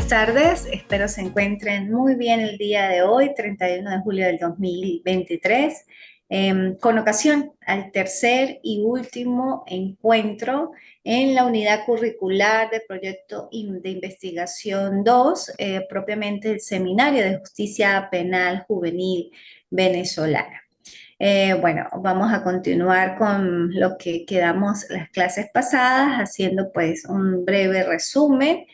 Buenas tardes, espero se encuentren muy bien el día de hoy, 31 de julio del 2023, con ocasión al tercer y último encuentro en la unidad curricular del proyecto de investigación 2, propiamente el Seminario de Justicia Penal Juvenil Venezolana. Bueno, vamos a continuar con lo que quedamos las clases pasadas, haciendo pues un breve resumen.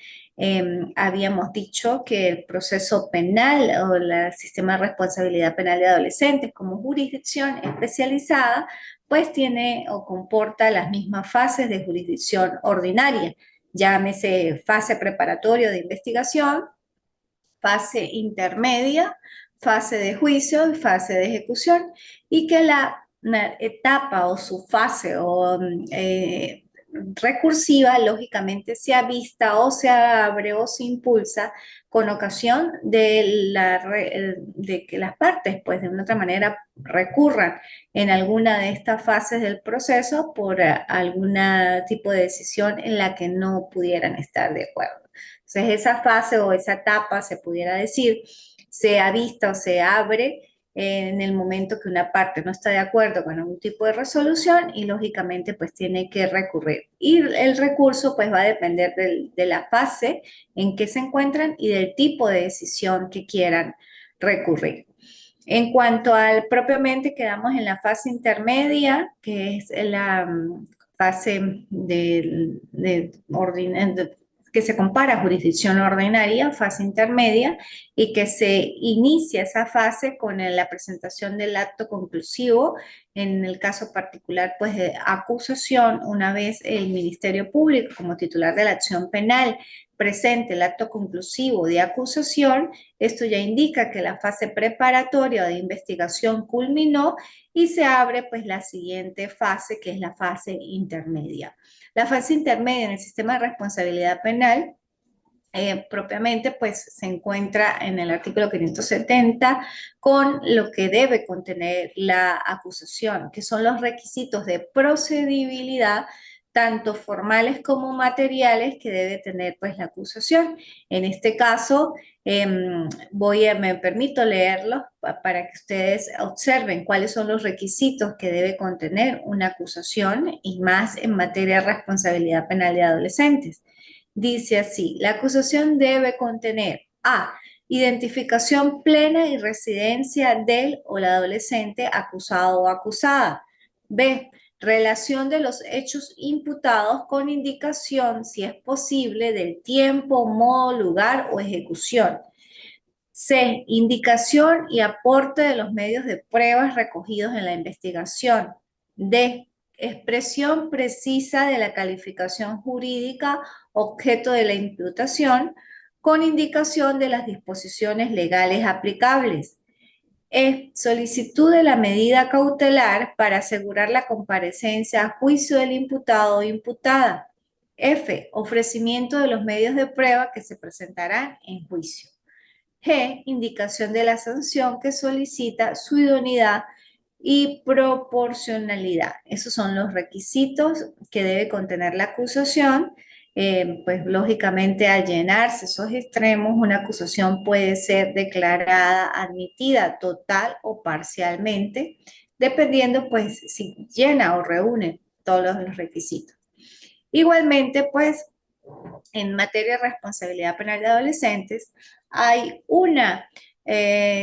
Habíamos dicho que el proceso penal o el sistema de responsabilidad penal de adolescentes como jurisdicción especializada, pues tiene o comporta las mismas fases de jurisdicción ordinaria, llámese fase preparatoria de investigación, fase intermedia, fase de juicio y fase de ejecución, y que la etapa o su fase recursiva, lógicamente, se avista o se abre o se impulsa con ocasión de que las partes, pues de una otra manera, recurran en alguna de estas fases del proceso por algún tipo de decisión en la que no pudieran estar de acuerdo. Entonces, esa fase o esa etapa, se pudiera decir, se avista o se abre en el momento que una parte no está de acuerdo con algún tipo de resolución y lógicamente pues tiene que recurrir. Y el recurso pues va a depender de la fase en que se encuentran y del tipo de decisión que quieran recurrir. En cuanto al propiamente, quedamos en la fase intermedia, que es la fase que se compara a jurisdicción ordinaria, fase intermedia, y que se inicia esa fase con la presentación del acto conclusivo, en el caso particular, pues de acusación, una vez el Ministerio Público, como titular de la acción penal, presente el acto conclusivo de acusación. Esto ya indica que la fase preparatoria de investigación culminó y se abre pues la siguiente fase, que es la fase intermedia. La fase intermedia en el sistema de responsabilidad penal propiamente pues se encuentra en el artículo 570 con lo que debe contener la acusación, que son los requisitos de procedibilidad tanto formales como materiales que debe tener pues la acusación. En este caso me permito leerlos para que ustedes observen cuáles son los requisitos que debe contener una acusación y más en materia de responsabilidad penal de adolescentes. Dice así: la acusación debe contener A, identificación plena y residencia del o la adolescente acusado o acusada. B, relación de los hechos imputados con indicación, si es posible, del tiempo, modo, lugar o ejecución. C, indicación y aporte de los medios de pruebas recogidos en la investigación. D, expresión precisa de la calificación jurídica objeto de la imputación, con indicación de las disposiciones legales aplicables. E, solicitud de la medida cautelar para asegurar la comparecencia a juicio del imputado o imputada. F, ofrecimiento de los medios de prueba que se presentarán en juicio. G, indicación de la sanción que solicita su idoneidad y proporcionalidad. Esos son los requisitos que debe contener la acusación. Pues lógicamente, al llenarse esos extremos, una acusación puede ser declarada admitida total o parcialmente, dependiendo pues si llena o reúne todos los requisitos. Igualmente, pues en materia de responsabilidad penal de adolescentes, hay una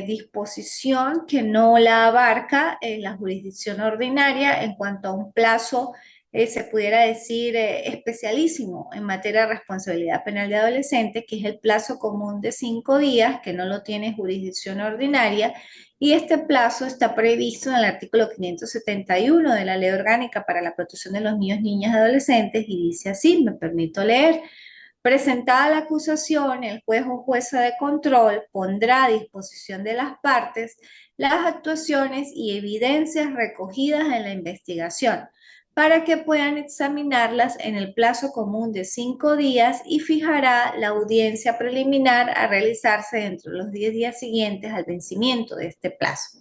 disposición que no la abarca en la jurisdicción ordinaria en cuanto a un plazo, se pudiera decir, especialísimo en materia de responsabilidad penal de adolescentes, que es el plazo común de 5 días, que no lo tiene jurisdicción ordinaria, y este plazo está previsto en el artículo 571 de la Ley Orgánica para la Protección de los Niños, Niñas y Adolescentes, y dice así, me permito leer: presentada la acusación, el juez o jueza de control pondrá a disposición de las partes las actuaciones y evidencias recogidas en la investigación para que puedan examinarlas en el plazo común de 5 días y fijará la audiencia preliminar a realizarse dentro de los 10 días siguientes al vencimiento de este plazo.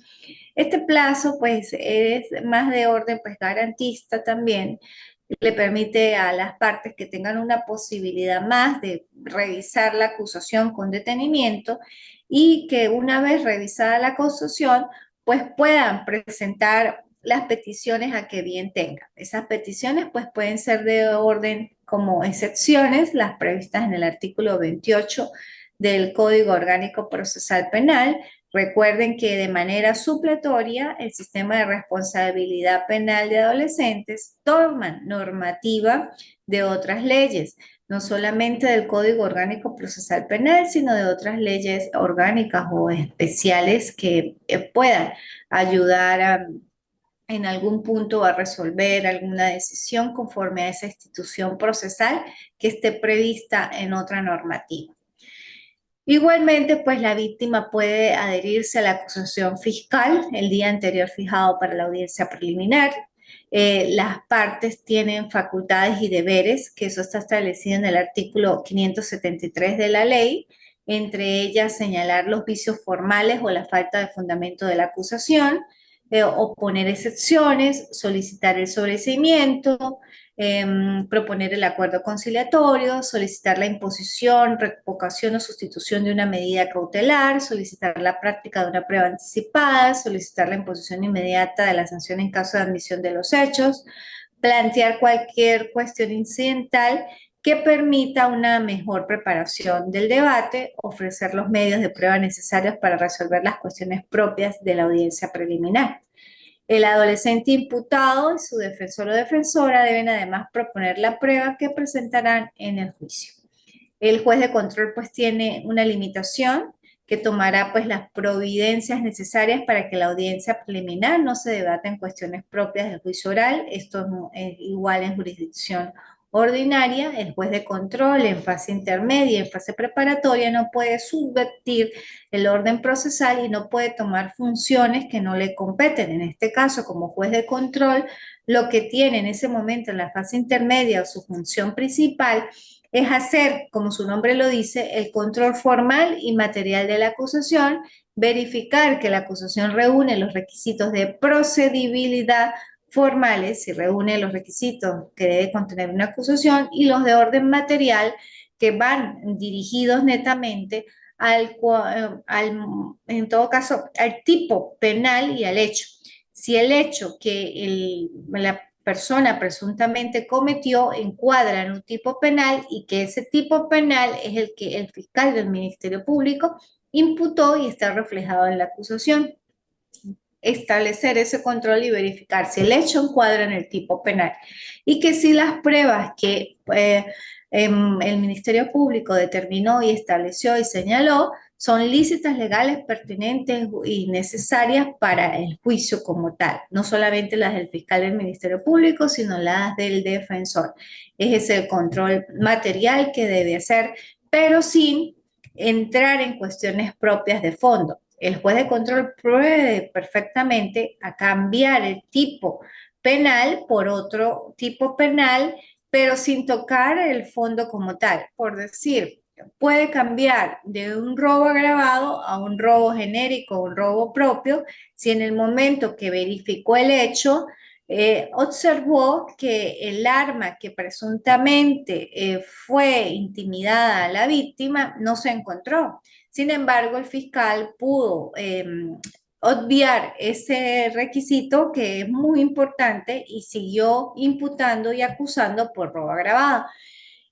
Este plazo pues es más de orden pues garantista también, le permite a las partes que tengan una posibilidad más de revisar la acusación con detenimiento y que una vez revisada la acusación, pues puedan presentar las peticiones a que bien tengan. Esas peticiones pues pueden ser de orden como excepciones, las previstas en el artículo 28 del Código Orgánico Procesal Penal. Recuerden que de manera supletoria el sistema de responsabilidad penal de adolescentes toma normativa de otras leyes, no solamente del Código Orgánico Procesal Penal, sino de otras leyes orgánicas o especiales que puedan ayudar en algún punto a resolver alguna decisión conforme a esa institución procesal que esté prevista en otra normativa. Igualmente, pues la víctima puede adherirse a la acusación fiscal el día anterior fijado para la audiencia preliminar. Las partes tienen facultades y deberes, que eso está establecido en el artículo 573 de la ley, entre ellas señalar los vicios formales o la falta de fundamento de la acusación, oponer excepciones, solicitar el sobreseimiento, proponer el acuerdo conciliatorio, solicitar la imposición, revocación o sustitución de una medida cautelar, solicitar la práctica de una prueba anticipada, solicitar la imposición inmediata de la sanción en caso de admisión de los hechos, plantear cualquier cuestión incidental que permita una mejor preparación del debate, ofrecer los medios de prueba necesarios para resolver las cuestiones propias de la audiencia preliminar. El adolescente imputado y su defensor o defensora deben además proponer la prueba que presentarán en el juicio. El juez de control pues tiene una limitación que tomará pues las providencias necesarias para que la audiencia preliminar no se debata en cuestiones propias del juicio oral. Esto es igual en jurisdicción ordinaria. El juez de control en fase intermedia y en fase preparatoria no puede subvertir el orden procesal y no puede tomar funciones que no le competen. En este caso, como juez de control, lo que tiene en ese momento en la fase intermedia o su función principal es hacer, como su nombre lo dice, el control formal y material de la acusación, verificar que la acusación reúne los requisitos de procedibilidad formales, y reúne los requisitos que debe contener una acusación, y los de orden material que van dirigidos netamente en todo caso, al tipo penal y al hecho. Si el hecho que la persona presuntamente cometió encuadra en un tipo penal y que ese tipo penal es el que el fiscal del Ministerio Público imputó y está reflejado en la acusación. Establecer ese control y verificar si el hecho encuadra en el tipo penal y que si las pruebas que el Ministerio Público determinó y estableció y señaló son lícitas, legales, pertinentes y necesarias para el juicio como tal, no solamente las del fiscal del Ministerio Público, sino las del defensor. Ese es el control material que debe hacer, pero sin entrar en cuestiones propias de fondo. El juez de control puede perfectamente a cambiar el tipo penal por otro tipo penal, pero sin tocar el fondo como tal. Por decir, puede cambiar de un robo agravado a un robo genérico, un robo propio, si en el momento que verificó el hecho, observó que el arma que presuntamente fue intimidada a la víctima no se encontró. Sin embargo, el fiscal pudo obviar ese requisito que es muy importante y siguió imputando y acusando por robo agravado.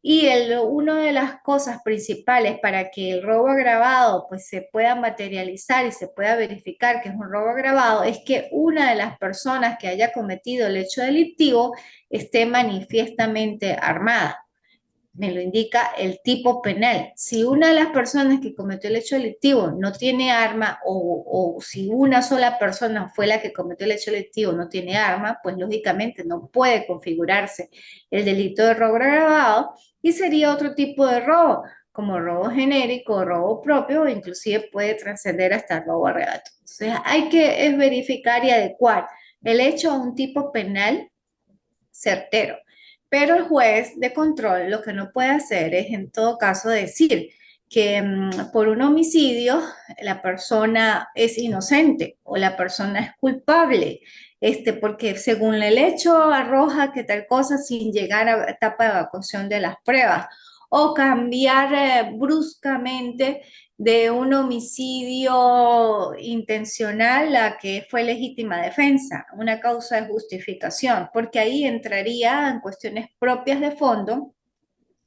Y una de las cosas principales para que el robo agravado pues, se pueda materializar y se pueda verificar que es un robo agravado es que una de las personas que haya cometido el hecho delictivo esté manifiestamente armada. Me lo indica el tipo penal. Si una de las personas que cometió el hecho delictivo no tiene arma o si una sola persona fue la que cometió el hecho delictivo no tiene arma, pues lógicamente no puede configurarse el delito de robo agravado y sería otro tipo de robo, como robo genérico, robo propio o inclusive puede trascender hasta el robo arrebato. Entonces hay que verificar y adecuar el hecho a un tipo penal certero. Pero el juez de control lo que no puede hacer es en todo caso decir que por un homicidio la persona es inocente o la persona es culpable, porque según el hecho arroja que tal cosa sin llegar a etapa de evacuación de las pruebas, o cambiar bruscamente de un homicidio intencional a que fue legítima defensa, una causa de justificación, porque ahí entraría en cuestiones propias de fondo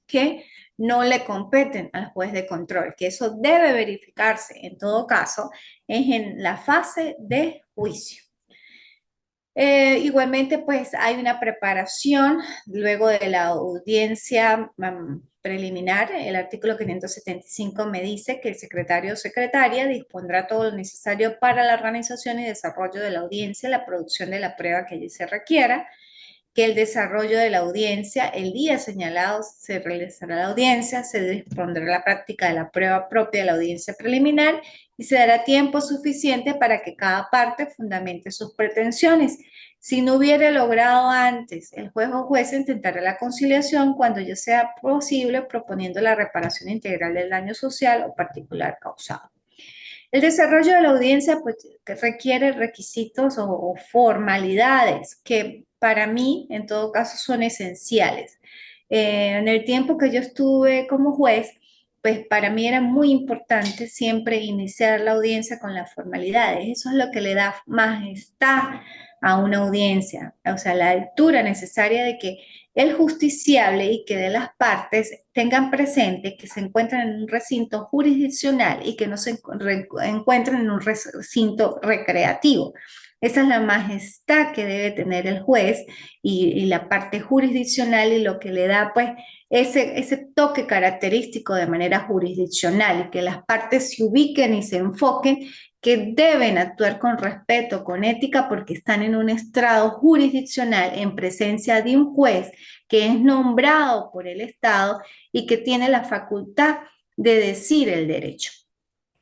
que no le competen al juez de control, que eso debe verificarse en todo caso es en la fase de juicio. Igualmente, pues hay una preparación luego de la audiencia preliminar. El artículo 575 me dice que el secretario o secretaria dispondrá todo lo necesario para la organización y desarrollo de la audiencia, la producción de la prueba que allí se requiera, que el desarrollo de la audiencia, el día señalado se realizará la audiencia, se dispondrá la práctica de la prueba propia de la audiencia preliminar y se dará tiempo suficiente para que cada parte fundamente sus pretensiones. Si no hubiera logrado antes, el juez o jueza intentará la conciliación cuando ya sea posible, proponiendo la reparación integral del daño social o particular causado. El desarrollo de la audiencia pues, requiere requisitos o formalidades que para mí, en todo caso, son esenciales. En el tiempo que yo estuve como juez, pues para mí era muy importante siempre iniciar la audiencia con las formalidades. Eso es lo que le da majestad a una audiencia, o sea, la altura necesaria de que el justiciable y que de las partes tengan presente que se encuentran en un recinto jurisdiccional y que no se encuentran en un recinto recreativo. Esa es la majestad que debe tener el juez y la parte jurisdiccional y lo que le da pues ese toque característico de manera jurisdiccional y que las partes se ubiquen y se enfoquen que deben actuar con respeto, con ética, porque están en un estrado jurisdiccional en presencia de un juez que es nombrado por el Estado y que tiene la facultad de decir el derecho.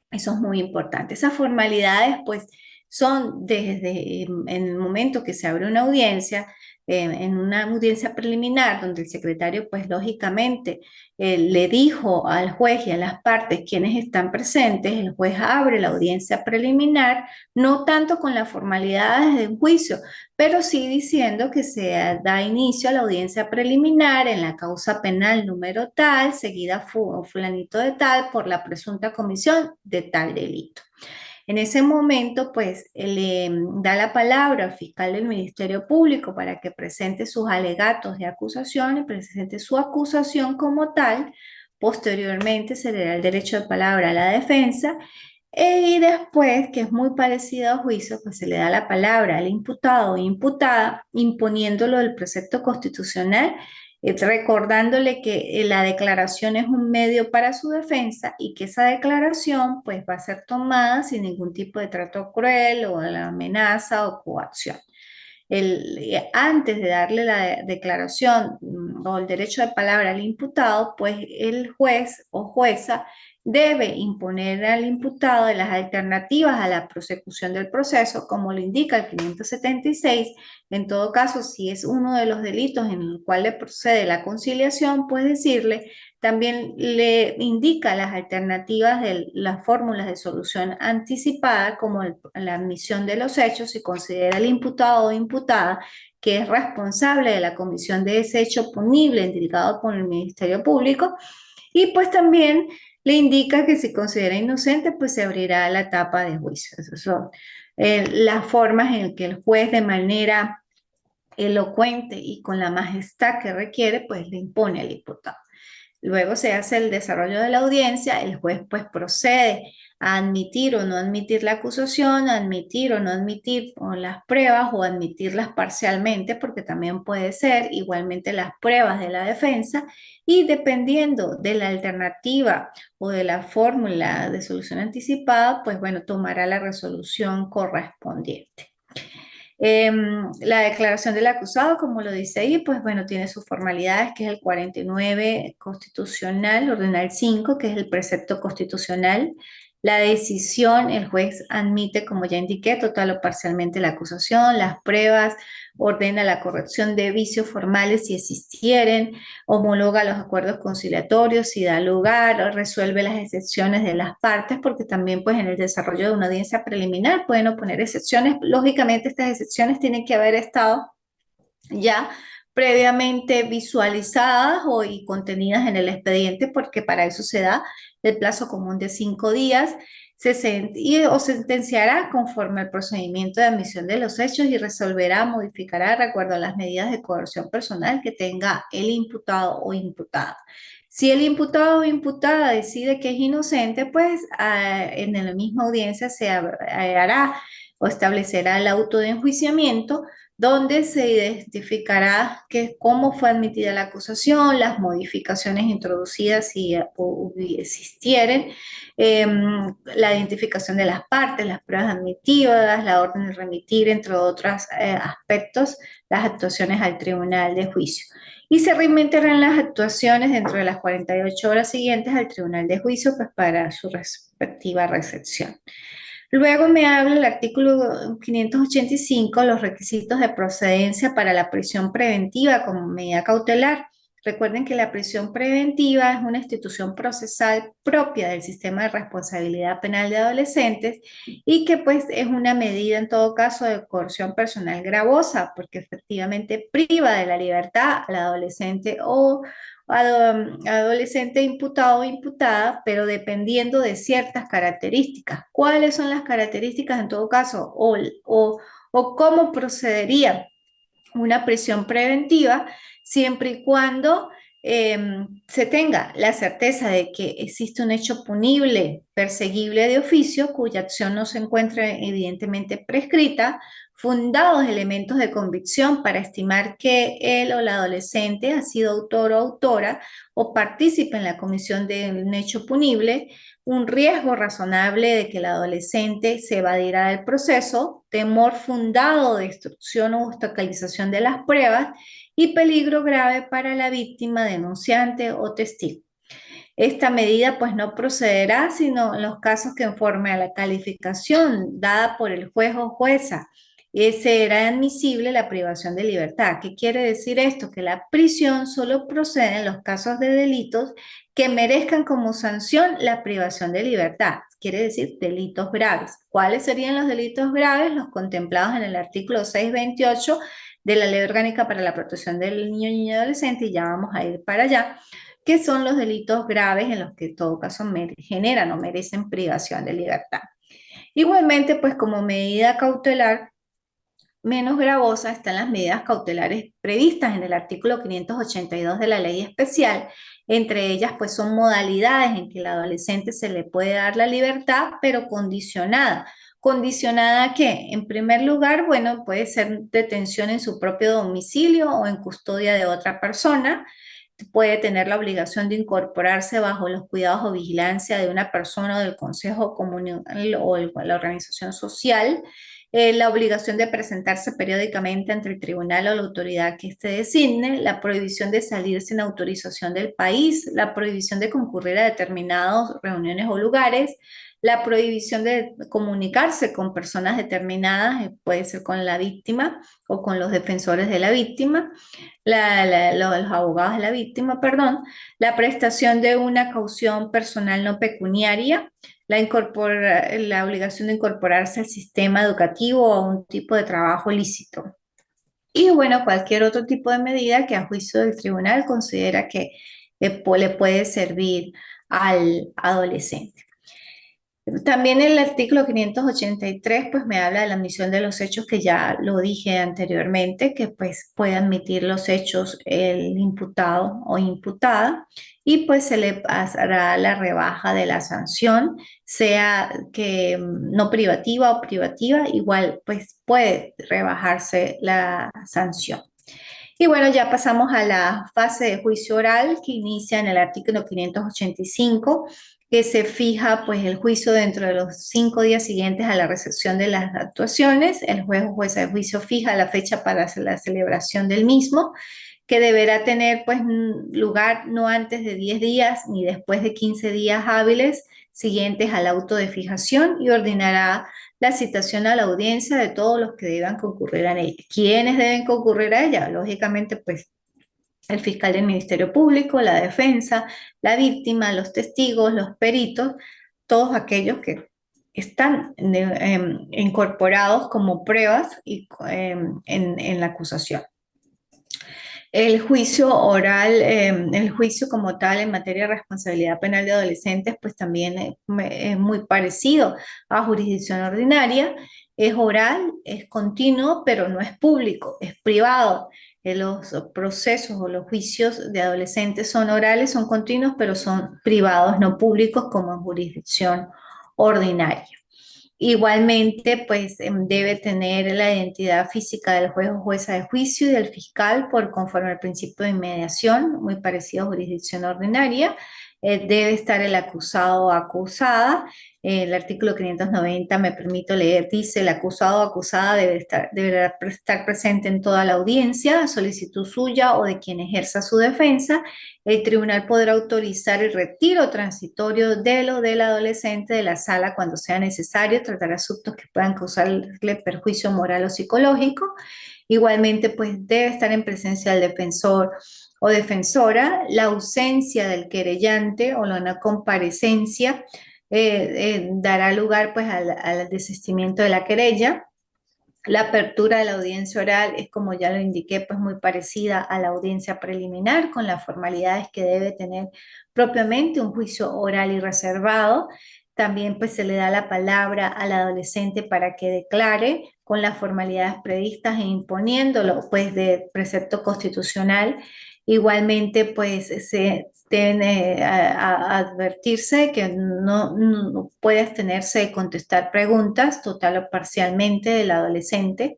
Eso es muy importante. Esas formalidades, pues, son desde en el momento que se abre una audiencia, en una audiencia preliminar, donde el secretario, pues, lógicamente, le dijo al juez y a las partes quienes están presentes, el juez abre la audiencia preliminar, no tanto con las formalidades de un juicio, pero sí diciendo que se da inicio a la audiencia preliminar en la causa penal número tal, seguida fulanito de tal, por la presunta comisión de tal delito. En ese momento, pues, le da la palabra al fiscal del Ministerio Público para que presente sus alegatos de acusación y presente su acusación como tal. Posteriormente se le da el derecho de palabra a la defensa y después, que es muy parecido a juicio, pues se le da la palabra al imputado o imputada, imponiéndolo el precepto constitucional, recordándole que la declaración es un medio para su defensa y que esa declaración pues va a ser tomada sin ningún tipo de trato cruel o de la amenaza o coacción. Antes de darle la declaración o el derecho de palabra al imputado, pues el juez o jueza debe imponer al imputado de las alternativas a la prosecución del proceso, como lo indica el 576. En todo caso, si es uno de los delitos en el cual le procede la conciliación, pues decirle, también le indica las alternativas de las fórmulas de solución anticipada, como la admisión de los hechos, si considera el imputado o imputada que es responsable de la comisión de ese hecho punible indicado por el Ministerio Público, y pues también le indica que si considera inocente, pues se abrirá la etapa de juicio. Esas son las formas en que el juez de manera elocuente y con la majestad que requiere, pues le impone al imputado. Luego se hace el desarrollo de la audiencia, el juez pues procede a admitir o no admitir la acusación, a admitir o no admitir las pruebas o admitirlas parcialmente, porque también puede ser igualmente las pruebas de la defensa y dependiendo de la alternativa o de la fórmula de solución anticipada, pues bueno, tomará la resolución correspondiente. La declaración del acusado, como lo dice ahí, pues bueno, tiene sus formalidades, que es el 49 constitucional, ordenal 5, que es el precepto constitucional. La decisión, el juez admite, como ya indiqué, total o parcialmente la acusación, las pruebas, ordena la corrección de vicios formales si existieren, homologa los acuerdos conciliatorios si da lugar, resuelve las excepciones de las partes, porque también pues en el desarrollo de una audiencia preliminar pueden oponer excepciones. Lógicamente estas excepciones tienen que haber estado ya previamente visualizadas y contenidas en el expediente, porque para eso se da el plazo común de 5 días, o sentenciará conforme al procedimiento de admisión de los hechos y resolverá, modificará de acuerdo a las medidas de coerción personal que tenga el imputado o imputada. Si el imputado o imputada decide que es inocente, pues en la misma audiencia se hará o establecerá el auto de enjuiciamiento, donde se identificará cómo fue admitida la acusación, las modificaciones introducidas si existieren, la identificación de las partes, las pruebas admitidas, la orden de remitir, entre otros aspectos, las actuaciones al tribunal de juicio. Y se remitirán las actuaciones dentro de las 48 horas siguientes al tribunal de juicio, pues para su respectiva recepción. Luego me habla el artículo 585, los requisitos de procedencia para la prisión preventiva como medida cautelar. Recuerden que la prisión preventiva es una institución procesal propia del sistema de responsabilidad penal de adolescentes y que pues es una medida en todo caso de coerción personal gravosa porque efectivamente priva de la libertad al adolescente o adolescente imputado o imputada, pero dependiendo de ciertas características. ¿Cuáles son las características en todo caso? O cómo procedería una prisión preventiva siempre y cuando se tenga la certeza de que existe un hecho punible, perseguible de oficio, cuya acción no se encuentre evidentemente prescrita, fundados elementos de convicción para estimar que él o la adolescente ha sido autor o autora o participe en la comisión de un hecho punible, un riesgo razonable de que el adolescente se evadirá del proceso, temor fundado de destrucción o obstaculización de las pruebas y peligro grave para la víctima, denunciante o testigo. Esta medida pues no procederá sino en los casos que conforme a la calificación dada por el juez o jueza será admisible la privación de libertad. ¿Qué quiere decir esto? Que la prisión solo procede en los casos de delitos que merezcan como sanción la privación de libertad. Quiere decir delitos graves. ¿Cuáles serían los delitos graves? Los contemplados en el artículo 628 de la Ley Orgánica para la Protección del Niño y Niña Adolescente, y ya vamos a ir para allá, que son los delitos graves en los que en todo caso generan o merecen privación de libertad. Igualmente, pues como medida cautelar menos gravosa están las medidas cautelares previstas en el artículo 582 de la ley especial. Entre ellas, pues son modalidades en que al adolescente se le puede dar la libertad, pero condicionada. ¿Condicionada a qué? En primer lugar, bueno, puede ser detención en su propio domicilio o en custodia de otra persona. Puede tener la obligación de incorporarse bajo los cuidados o vigilancia de una persona o del consejo comunal o la organización social, la obligación de presentarse periódicamente ante el tribunal o la autoridad que éste designe, la prohibición de salir sin autorización del país, la prohibición de concurrir a determinadas reuniones o lugares, la prohibición de comunicarse con personas determinadas, puede ser con la víctima o con los defensores de la víctima, los abogados de la víctima, perdón, la prestación de una caución personal no pecuniaria, la obligación de incorporarse al sistema educativo o a un tipo de trabajo lícito. Y bueno, cualquier otro tipo de medida que a juicio del tribunal considera que le puede servir al adolescente. También el artículo 583 pues me habla de la admisión de los hechos que ya lo dije anteriormente, que pues puede admitir los hechos el imputado o imputada y pues se le hará la rebaja de la sanción, sea que no privativa o privativa, igual pues puede rebajarse la sanción. Y bueno, ya pasamos a la fase de juicio oral que inicia en el artículo 585, que se fija pues el juicio dentro de los 5 días siguientes a la recepción de las actuaciones. El juez o jueza de juicio fija la fecha para la celebración del mismo, que deberá tener pues lugar no antes de 10 días ni después de 15 días hábiles, siguientes al auto de fijación y ordenará la citación a la audiencia de todos los que deban concurrir a ella. ¿Quiénes deben concurrir a ella? Lógicamente, pues el fiscal del Ministerio Público, la defensa, la víctima, los testigos, los peritos, todos aquellos que están incorporados como pruebas en la acusación. El juicio oral, el juicio como tal en materia de responsabilidad penal de adolescentes, pues también es muy parecido a jurisdicción ordinaria. Es oral, es continuo, pero no es público, es privado. Los procesos o los juicios de adolescentes son orales, son continuos, pero son privados, no públicos como en jurisdicción ordinaria. Igualmente, pues debe tener la identidad física del juez o jueza de juicio y del fiscal por conforme al principio de inmediación, muy parecido a jurisdicción ordinaria. Debe estar el acusado o acusada. El artículo 590, me permito leer, dice: el acusado o acusada deberá estar presente en toda la audiencia, a solicitud suya o de quien ejerza su defensa. El tribunal podrá autorizar el retiro transitorio de lo del adolescente de la sala cuando sea necesario tratar asuntos que puedan causarle perjuicio moral o psicológico. Igualmente, pues debe estar en presencia del defensor o defensora. La ausencia del querellante o la no comparecencia dará lugar pues al desistimiento de la querella. La apertura de la audiencia oral es, como ya lo indiqué, pues muy parecida a la audiencia preliminar, con las formalidades que debe tener propiamente un juicio oral y reservado. También pues se le da la palabra al adolescente para que declare con las formalidades previstas e imponiéndolo pues de precepto constitucional. Igualmente pues se deben advertirse que no puede abstenerse de contestar preguntas total o parcialmente del adolescente.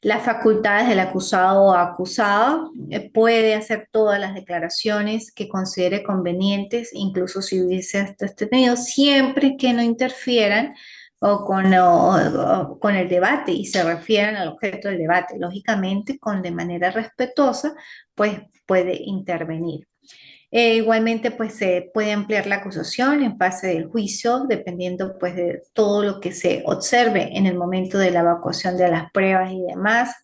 Las facultades del acusado o acusada, puede hacer todas las declaraciones que considere convenientes, incluso si hubiese tenido, siempre que no interfieran o con el debate y se refieran al objeto del debate. Lógicamente, de manera respetuosa, pues puede intervenir. Igualmente, pues se puede ampliar la acusación en fase del juicio, dependiendo pues de todo lo que se observe en el momento de la evacuación de las pruebas y demás.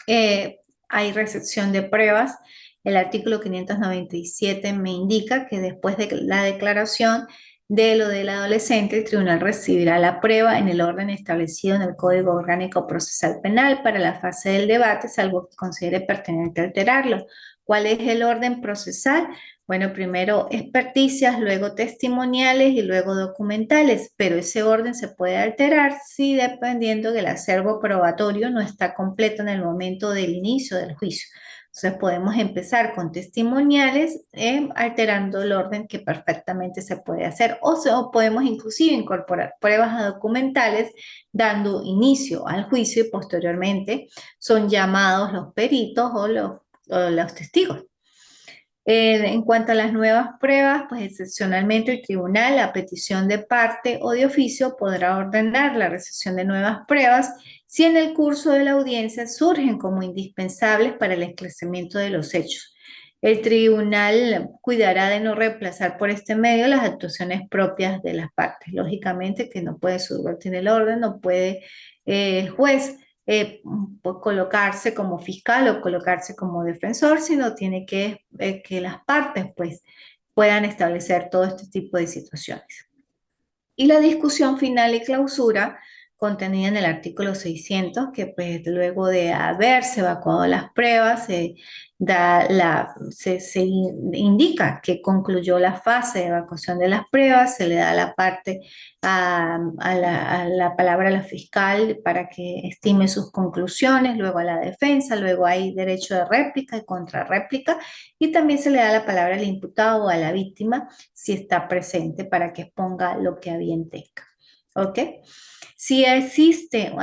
Hay recepción de pruebas. El artículo 597 me indica que después de la declaración de lo del adolescente, el tribunal recibirá la prueba en el orden establecido en el Código Orgánico Procesal Penal para la fase del debate, salvo que considere pertinente alterarlo. ¿Cuál es el orden procesal? Bueno, primero experticias, luego testimoniales y luego documentales, pero ese orden se puede alterar si dependiendo del acervo probatorio no está completo en el momento del inicio del juicio. Entonces podemos empezar con testimoniales, alterando el orden, que perfectamente se puede hacer, o podemos inclusive incorporar pruebas documentales dando inicio al juicio y posteriormente son llamados los peritos o los testigos. En cuanto a las nuevas pruebas, pues excepcionalmente el tribunal, a petición de parte o de oficio, podrá ordenar la recepción de nuevas pruebas si en el curso de la audiencia surgen como indispensables para el esclarecimiento de los hechos. El tribunal cuidará de no reemplazar por este medio las actuaciones propias de las partes. Lógicamente que no puede subvertir el orden, no puede el juez pues, colocarse como fiscal o colocarse como defensor, sino tiene que las partes pues, puedan establecer todo este tipo de situaciones. Y la discusión final y clausura contenida en el artículo 600, que pues luego de haberse evacuado las pruebas, se indica que concluyó la fase de evacuación de las pruebas, se le da la parte a la palabra a la fiscal para que estime sus conclusiones, luego a la defensa, luego hay derecho de réplica y contrarréplica, y también se le da la palabra al imputado o a la víctima si está presente para que exponga lo que a bien tenga. ¿Ok? Si existe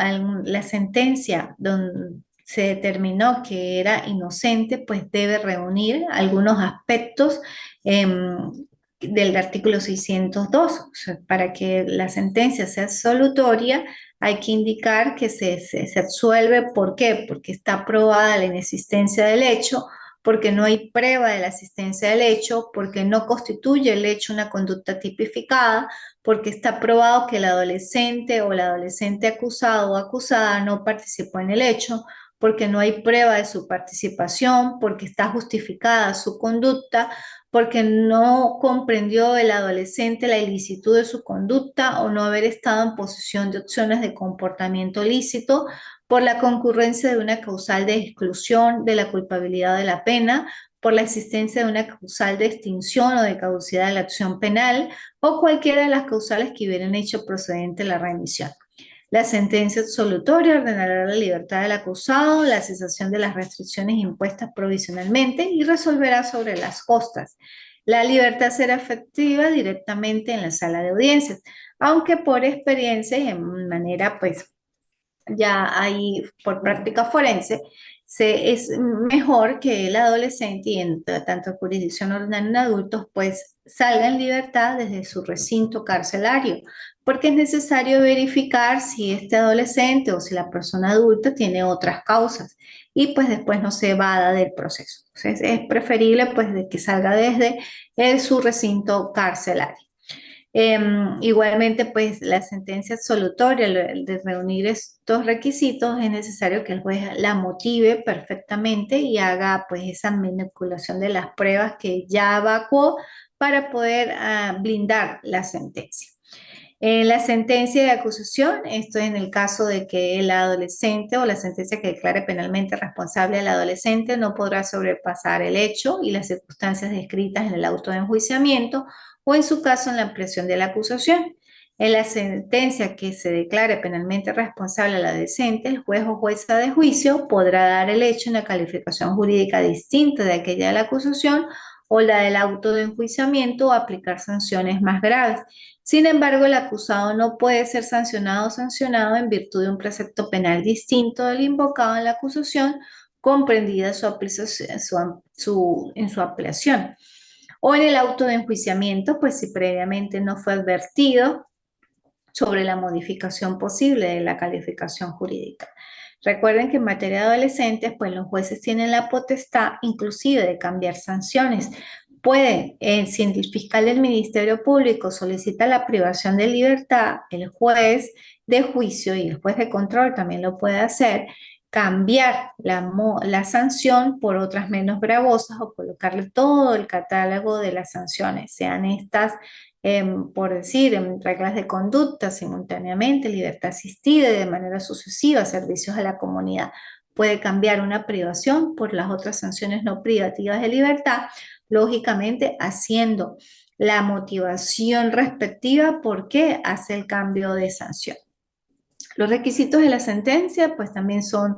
la sentencia donde se determinó que era inocente, pues debe reunir algunos aspectos del artículo 602. O sea, para que la sentencia sea absolutoria, hay que indicar que se absuelve. ¿Por qué? Porque está probada la inexistencia del hecho, porque no hay prueba de la existencia del hecho, porque no constituye el hecho una conducta tipificada, porque está probado que el adolescente o la adolescente acusado o acusada no participó en el hecho, porque no hay prueba de su participación, porque está justificada su conducta, porque no comprendió el adolescente la ilicitud de su conducta o no haber estado en posesión de opciones de comportamiento lícito, por la concurrencia de una causal de exclusión de la culpabilidad de la pena, por la existencia de una causal de extinción o de caducidad de la acción penal, o cualquiera de las causales que hubieran hecho procedente la remisión. La sentencia absolutoria ordenará la libertad del acusado, la cesación de las restricciones impuestas provisionalmente y resolverá sobre las costas. La libertad será efectiva directamente en la sala de audiencias, aunque por experiencia y en manera pues ya ahí por práctica forense, es mejor que el adolescente y en tanto jurisdicción ordinaria en adultos, pues salga en libertad desde su recinto carcelario, porque es necesario verificar si este adolescente o si la persona adulta tiene otras causas y pues después no se evada del proceso. Entonces es preferible pues de que salga desde su recinto carcelario. Igualmente, pues la sentencia absolutoria, de reunir estos requisitos, es necesario que el juez la motive perfectamente y haga pues esa manipulación de las pruebas que ya evacuó para poder blindar la sentencia. En la sentencia de acusación, esto en el caso de que el adolescente o la sentencia que declare penalmente responsable al adolescente no podrá sobrepasar el hecho y las circunstancias descritas en el auto de enjuiciamiento o en su caso en la ampliación de la acusación. En la sentencia que se declare penalmente responsable al adolescente, el juez o jueza de juicio podrá dar el hecho una calificación jurídica distinta de aquella de la acusación o la del auto de enjuiciamiento o aplicar sanciones más graves. Sin embargo, el acusado no puede ser sancionado o sancionado en virtud de un precepto penal distinto del invocado en la acusación, comprendida en su ampliación. O en el auto de enjuiciamiento, pues si previamente no fue advertido sobre la modificación posible de la calificación jurídica. Recuerden que en materia de adolescentes, pues los jueces tienen la potestad inclusive de cambiar sanciones. Pueden, si el fiscal del Ministerio Público solicita la privación de libertad, el juez de juicio y el juez de control también lo puede hacer, cambiar la sanción por otras menos gravosas o colocarle todo el catálogo de las sanciones, sean estas por decir, en reglas de conducta simultáneamente, libertad asistida y de manera sucesiva, servicios a la comunidad. Puede cambiar una privación por las otras sanciones no privativas de libertad, lógicamente haciendo la motivación respectiva por qué hace el cambio de sanción. Los requisitos de la sentencia pues también son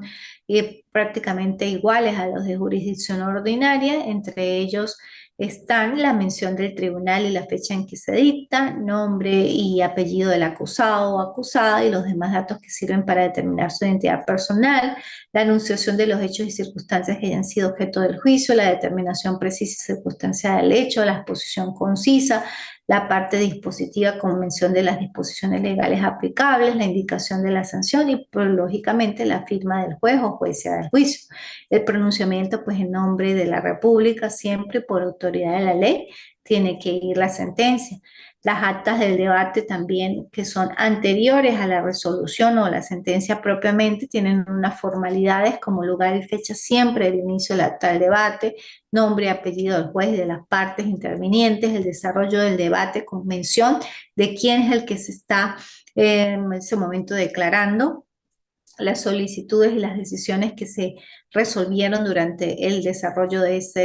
prácticamente iguales a los de jurisdicción ordinaria, entre ellos están la mención del tribunal y la fecha en que se dicta, nombre y apellido del acusado o acusada y los demás datos que sirven para determinar su identidad personal, la anunciación de los hechos y circunstancias que hayan sido objeto del juicio, la determinación precisa y circunstancial del hecho, la exposición concisa, la parte dispositiva con mención de las disposiciones legales aplicables, la indicación de la sanción y, pues, lógicamente, la firma del juez o jueza del juicio. El pronunciamiento, pues, en nombre de la República, siempre por autoridad de la ley, tiene que ir la sentencia. Las actas del debate también, que son anteriores a la resolución o la sentencia propiamente, tienen unas formalidades como lugar y fecha siempre del inicio del acta del debate, nombre y apellido del juez y de las partes intervinientes, el desarrollo del debate con mención de quién es el que se está en ese momento declarando, las solicitudes y las decisiones que se resolvieron durante el desarrollo de esa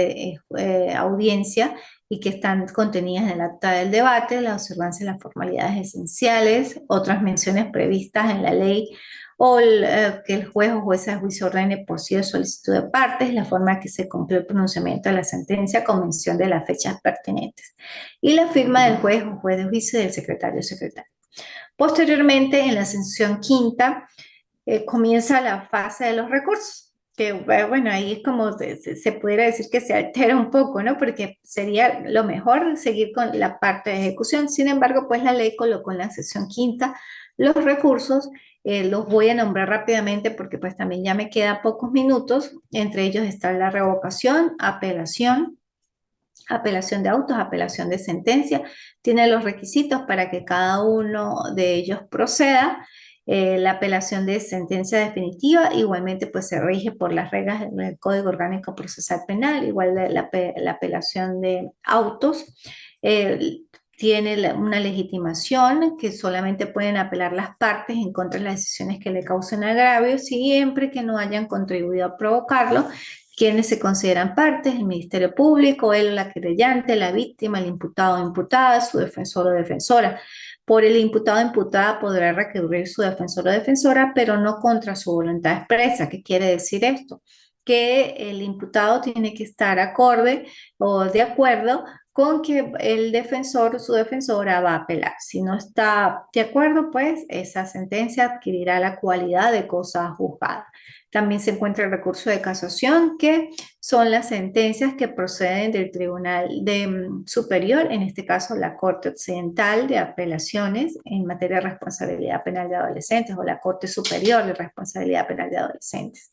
audiencia y que están contenidas en el acta del debate, la observancia de las formalidades esenciales, otras menciones previstas en la ley o que el juez o jueza de juicio ordene por sí de solicitud de partes, la forma en que se cumplió el pronunciamiento de la sentencia con mención de las fechas pertinentes y la firma del juez o juez de juicio y del secretario o secretaria. Posteriormente, en la sección quinta, comienza la fase de los recursos. Que bueno, ahí es como se pudiera decir que se altera un poco, ¿no? Porque sería lo mejor seguir con la parte de ejecución. Sin embargo, pues la ley colocó en la sección quinta los recursos, los voy a nombrar rápidamente porque pues también ya me queda pocos minutos. Entre ellos está la revocación, apelación, apelación de autos, apelación de sentencia. Tiene los requisitos para que cada uno de ellos proceda. La apelación de sentencia definitiva igualmente pues se rige por las reglas del Código Orgánico Procesal Penal, igual la apelación de autos. eh, Tiene una legitimación que solamente pueden apelar las partes en contra de las decisiones que le causen agravio, siempre que no hayan contribuido a provocarlo. Quienes se consideran partes: el Ministerio Público, él o la querellante, la víctima, el imputado o imputada, su defensor o defensora. Por el imputado o imputada podrá recurrir su defensor o defensora, pero no contra su voluntad expresa. ¿Qué quiere decir esto? Que el imputado tiene que estar acorde o de acuerdo con que el defensor o su defensora va a apelar. Si no está de acuerdo, pues esa sentencia adquirirá la cualidad de cosa juzgada. También se encuentra el recurso de casación, que son las sentencias que proceden del Tribunal Superior, en este caso la Corte Occidental de Apelaciones en materia de responsabilidad penal de adolescentes, o la Corte Superior de Responsabilidad Penal de Adolescentes.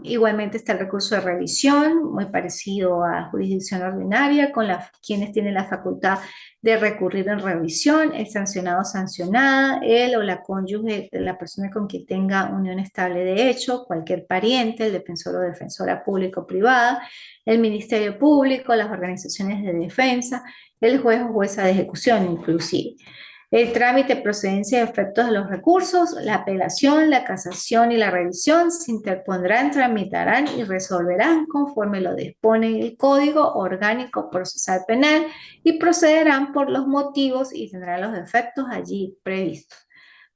Igualmente está el recurso de revisión, muy parecido a jurisdicción ordinaria, con quienes tienen la facultad de recurrir en revisión: el sancionado o sancionada, él o la cónyuge, la persona con quien tenga unión estable de hecho, cualquier pariente, el defensor o defensora pública o privada, el Ministerio Público, las organizaciones de defensa, el juez o jueza de ejecución inclusive. El trámite, procedencia y efectos de los recursos: la apelación, la casación y la revisión se interpondrán, tramitarán y resolverán conforme lo dispone el Código Orgánico Procesal Penal, y procederán por los motivos y tendrán los efectos allí previstos.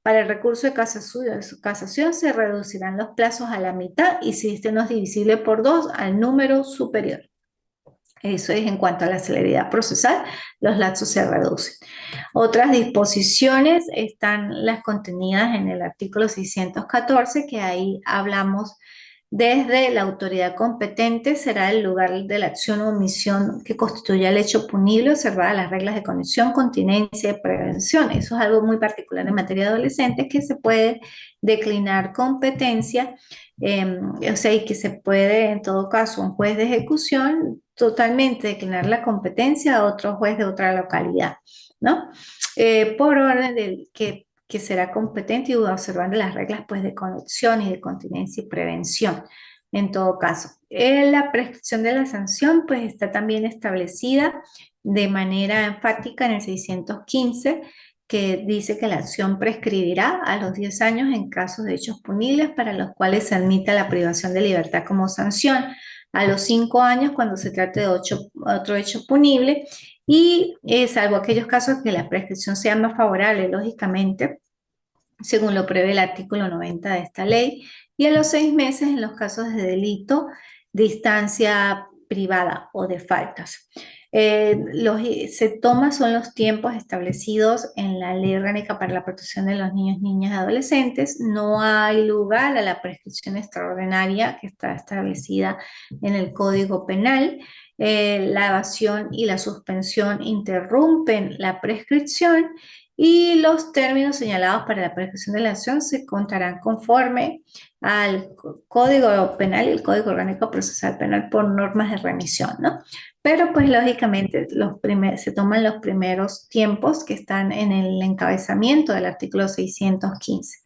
Para el recurso de casación se reducirán los plazos a la mitad, y si este no es divisible por dos, al número superior. Eso es en cuanto a la celeridad procesal, los lapsos se reducen. Otras disposiciones están las contenidas en el artículo 614, que ahí hablamos desde la autoridad competente será el lugar de la acción o omisión que constituya el hecho punible, observadas las reglas de condición, continencia y prevención. Eso es algo muy particular en materia de adolescentes, que se puede declinar competencia, o sea, y que se puede, en todo caso, un juez de ejecución totalmente declinar la competencia a otro juez de otra localidad, ¿no? Por orden que será competente y observando las reglas pues, de conducción y de continencia y prevención. En todo caso, la prescripción de la sanción pues, está también establecida de manera enfática en el 615, que dice que la acción prescribirá a los 10 años en casos de hechos punibles para los cuales se admita la privación de libertad como sanción, a los 5 años cuando se trate de otro hecho punible, y salvo aquellos casos que la prescripción sea más favorable, lógicamente, según lo prevé el artículo 90 de esta ley, y a los 6 meses en los casos de delito de instancia privada o de faltas. Se toma son los tiempos establecidos en la Ley Orgánica para la Protección de los Niños, Niñas y Adolescentes. No hay lugar a la prescripción extraordinaria que está establecida en el Código Penal. La evasión y la suspensión interrumpen la prescripción, y los términos señalados para la prescripción de la acción se contarán conforme al Código Penal y el Código Orgánico Procesal Penal por normas de remisión, ¿no? Pero pues lógicamente se toman los primeros tiempos que están en el encabezamiento del artículo 615.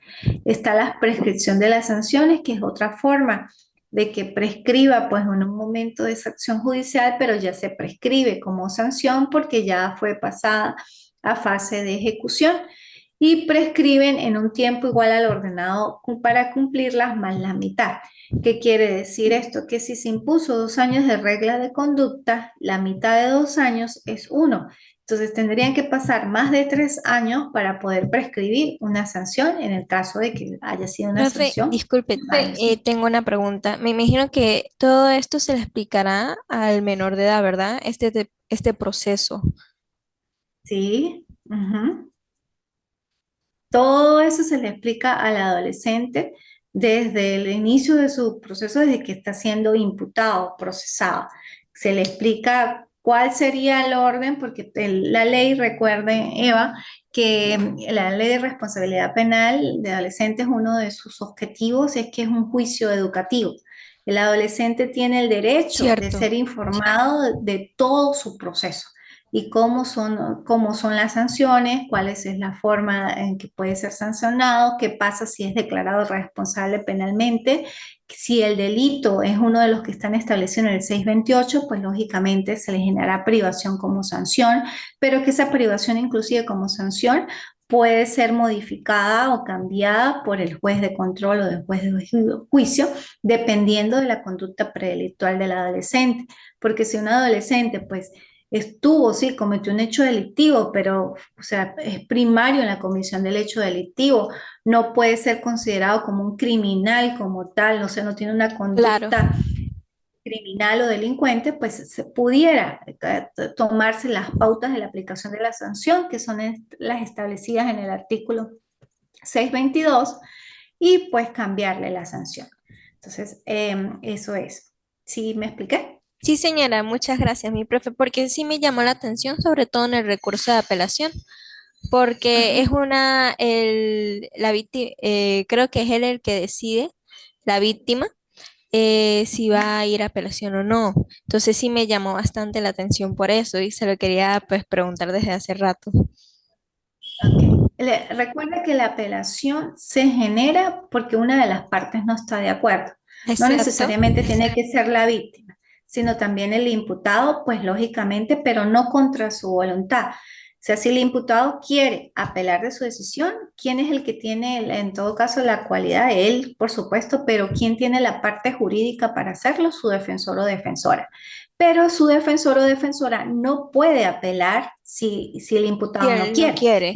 Está la prescripción de las sanciones, que es otra forma de que prescriba pues en un momento de esa acción judicial, pero ya se prescribe como sanción porque ya fue pasada a fase de ejecución, y prescriben en un tiempo igual al ordenado para cumplirlas más la mitad. ¿Qué quiere decir esto? Que si se impuso 2 años de regla de conducta, la mitad de 2 años es 1. Entonces tendrían que pasar más de 3 años para poder prescribir una sanción en el caso de que haya sido una Profe, sanción. disculpe, tengo una pregunta. Me imagino que todo esto se le explicará al menor de edad, ¿verdad? Este proceso. Sí. Todo eso se le explica al adolescente, desde el inicio de su proceso, desde que está siendo imputado, procesado. Se le explica cuál sería el orden, porque la ley, recuerden, Eva, que la ley de responsabilidad penal de adolescentes, uno de sus objetivos es que es un juicio educativo. El adolescente tiene el derecho de Cierto. ser informado de todo su proceso y cómo son las sanciones, cuál es la forma en que puede ser sancionado, qué pasa si es declarado responsable penalmente. Si el delito es uno de los que están establecidos en el 628, pues lógicamente se le generará privación como sanción, pero que esa privación inclusive como sanción puede ser modificada o cambiada por el juez de control o del juez de juicio, dependiendo de la conducta predelictual del adolescente. Porque si un adolescente, pues, estuvo, sí, cometió un hecho delictivo, pero, o sea, es primario en la comisión del hecho delictivo, no puede ser considerado como un criminal como tal, o sea, no tiene una Claro. conducta criminal o delincuente, pues se pudiera tomarse las pautas de la aplicación de la sanción, que son las establecidas en el artículo 622, y pues cambiarle la sanción. Entonces, eso es. ¿Sí me expliqué? Sí, señora, muchas gracias, mi profe, porque sí me llamó la atención, sobre todo en el recurso de apelación, porque es Ujú. la víctima, creo que es él el que decide, la víctima, si va a ir a apelación o no. Entonces sí me llamó bastante la atención por eso y se lo quería pues preguntar desde hace rato. Ok. Recuerda que la apelación se genera porque una de las partes no está de acuerdo. ¿Es No cierto? necesariamente tiene que ser la víctima, sino también el imputado, pues lógicamente, pero no contra su voluntad. O sea, si el imputado quiere apelar de su decisión, ¿quién es el que tiene, en todo caso, la cualidad? Él, por supuesto, pero ¿quién tiene la parte jurídica para hacerlo? Su defensor o defensora. Pero su defensor o defensora no puede apelar si el Si imputado no él no quiere, quiere.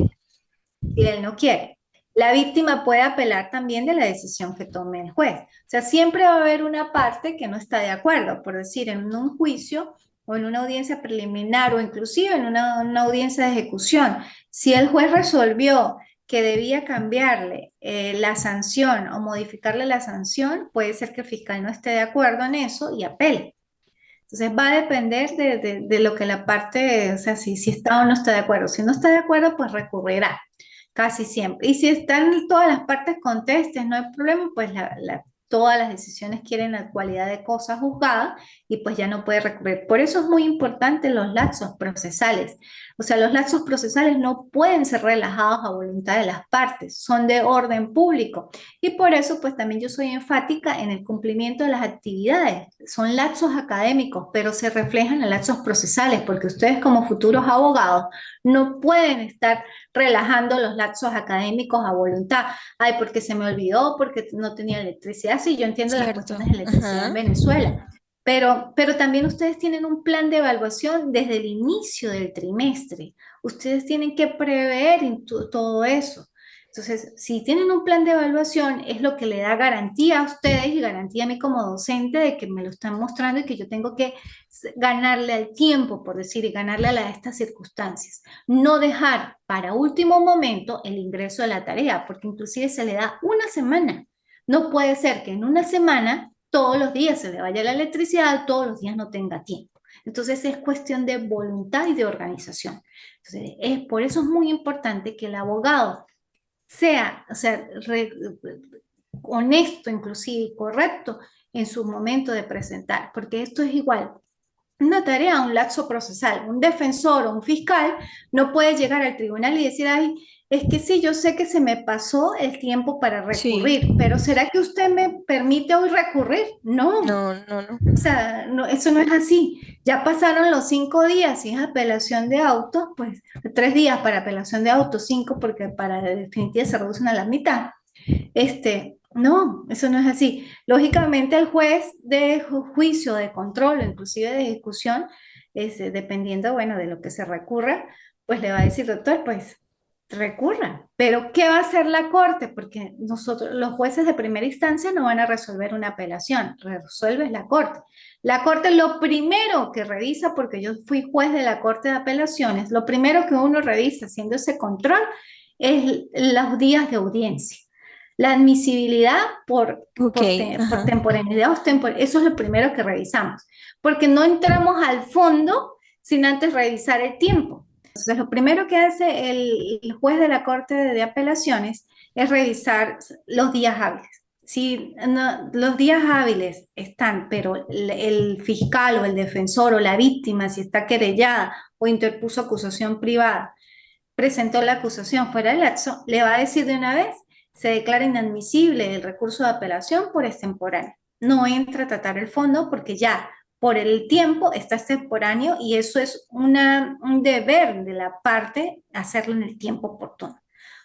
si él no quiere. La víctima puede apelar también de la decisión que tome el juez. O sea, siempre va a haber una parte que no está de acuerdo, por decir, en un juicio o en una audiencia preliminar o inclusive en una audiencia de ejecución. Si el juez resolvió que debía cambiarle la sanción o modificarle la sanción, puede ser que el fiscal no esté de acuerdo en eso y apele. Entonces va a depender de lo que la parte, o sea, si está o no está de acuerdo. Si no está de acuerdo, pues recurrirá casi siempre. Y si están todas las partes contestes, no hay problema, pues todas las decisiones quieren la cualidad de cosa juzgada y pues ya no puede recurrir. Por eso es muy importante los lapsos procesales. O sea, los lapsos procesales no pueden ser relajados a voluntad de las partes, son de orden público. Y por eso, pues también yo soy enfática en el cumplimiento de las actividades. Son lapsos académicos, pero se reflejan en lapsos procesales, porque ustedes como futuros abogados no pueden estar relajando los lapsos académicos a voluntad. Ay, porque se me olvidó, porque no tenía electricidad. Sí, yo entiendo las Cierto. cuestiones de electricidad en Ajá. Venezuela, pero también ustedes tienen un plan de evaluación desde el inicio del trimestre. Ustedes tienen que prever todo eso. Entonces, si tienen un plan de evaluación, es lo que le da garantía a ustedes y garantía a mí como docente de que me lo están mostrando y que yo tengo que ganarle al tiempo, por decir, y ganarle a estas circunstancias. No dejar para último momento el ingreso de la tarea, porque inclusive se le da una semana. No puede ser que en una semana todos los días se le vaya la electricidad, todos los días no tenga tiempo. Entonces es cuestión de voluntad y de organización. Entonces, por eso es muy importante que el abogado sea, o sea, honesto inclusive y correcto en su momento de presentar, porque esto es igual. Una tarea, un lapso procesal. Un defensor o un fiscal no puede llegar al tribunal y decir, ay, es que sí, yo sé que se me pasó el tiempo para Sí. recurrir, pero ¿será que usted me permite hoy recurrir? No, No, no, no. o sea, no, eso no es así. Ya pasaron los 5 días, si es apelación de autos, pues 3 días para apelación de autos, 5 porque para definitiva se reducen a la mitad. No, eso no es así. Lógicamente, el juez de juicio, de control, inclusive de ejecución, dependiendo, bueno, de lo que se recurra, pues le va a decir, doctor, pues recurra. Pero, ¿qué va a hacer la corte? Porque nosotros, los jueces de primera instancia, no van a resolver una apelación, resuelve la corte. La corte lo primero que revisa, porque yo fui juez de la corte de apelaciones, lo primero que uno revisa haciendo ese control es los días de audiencia. La admisibilidad Ok, por ajá. temporaneidad o eso es lo primero que revisamos, porque no entramos al fondo sin antes revisar el tiempo. Entonces, lo primero que hace el juez de la Corte de Apelaciones es revisar los días hábiles. Si los días hábiles están, pero el fiscal o el defensor o la víctima, si está querellada o interpuso acusación privada, presentó la acusación fuera del lapso, le va a decir de una vez, se declara inadmisible el recurso de apelación por extemporáneo. No entra a tratar el fondo porque ya por el tiempo está extemporáneo y eso es un deber de la parte hacerlo en el tiempo oportuno.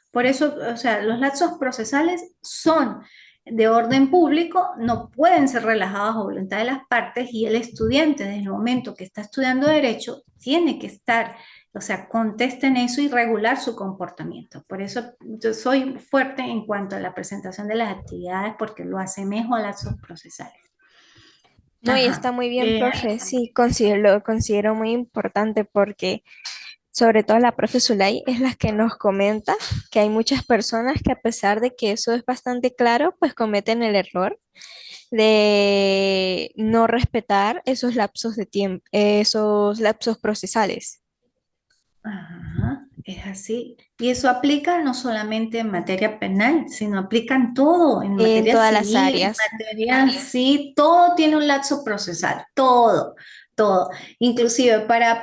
Por eso, o sea, los lapsos procesales son de orden público, no pueden ser relajados a voluntad de las partes y el estudiante, desde el momento que está estudiando derecho, tiene que estar, o sea, contesta en eso y regular su comportamiento. Por eso yo soy fuerte en cuanto a la presentación de las actividades porque lo asemejo a lapsos procesales. No, y está Ajá. muy bien, profe. Sí, lo considero muy importante porque sobre todo la profe Zulay es la que nos comenta que hay muchas personas que a pesar de que eso es bastante claro, pues cometen el error de no respetar esos lapsos de tiempo, esos lapsos procesales Ajá, es así. Y eso aplica no solamente en materia penal, ssino aplica en todo, en en materia todas las civil, en áreas. materia, sí, todo tiene un lapso procesal, todo, todo. Inclusive para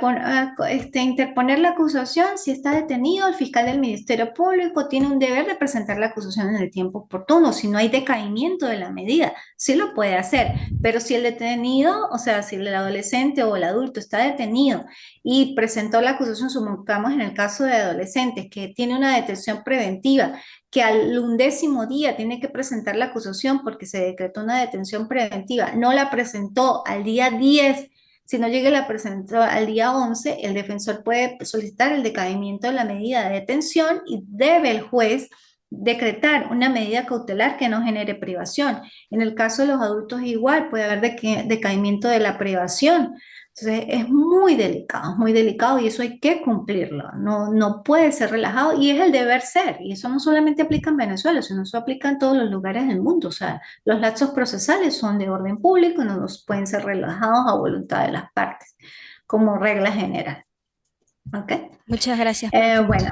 interponer la acusación, si está detenido, el fiscal del Ministerio Público tiene un deber de presentar la acusación en el tiempo oportuno. Si no hay decaimiento de la medida, sí lo puede hacer. Pero si el detenido, o sea, si el adolescente o el adulto está detenido, y presentó la acusación, supongamos en el caso de adolescentes, que tiene una detención preventiva, que al 11.º día tiene que presentar la acusación porque se decretó una detención preventiva, no la presentó al día 10, si no llega y la presentó al día 11, el defensor puede solicitar el decaimiento de la medida de detención y debe el juez decretar una medida cautelar que no genere privación. En el caso de los adultos igual, puede haber decaimiento de la privación. Entonces es muy delicado y eso hay que cumplirlo, no, no puede ser relajado y es el deber ser. Y eso no solamente aplica en Venezuela, sino eso aplica en todos los lugares del mundo. O sea, los lapsos procesales son de orden público y no nos pueden ser relajados a voluntad de las partes, como regla general. ¿Ok? Muchas gracias, profe. Bueno,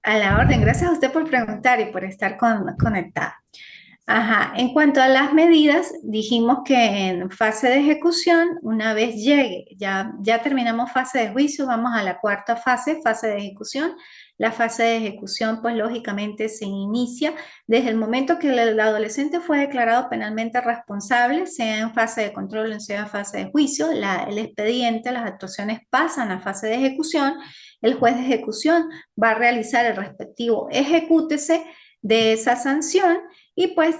a la orden. Gracias a usted por preguntar y por estar conectada. Ajá, en cuanto a las medidas, dijimos que en fase de ejecución, una vez llegue, ya terminamos fase de juicio, vamos a la cuarta fase, fase de ejecución. La fase de ejecución, pues lógicamente se inicia desde el momento que el adolescente fue declarado penalmente responsable, sea en fase de control o sea en fase de juicio, el expediente, las actuaciones pasan a fase de ejecución, el juez de ejecución va a realizar el respectivo ejecútese de esa sanción y pues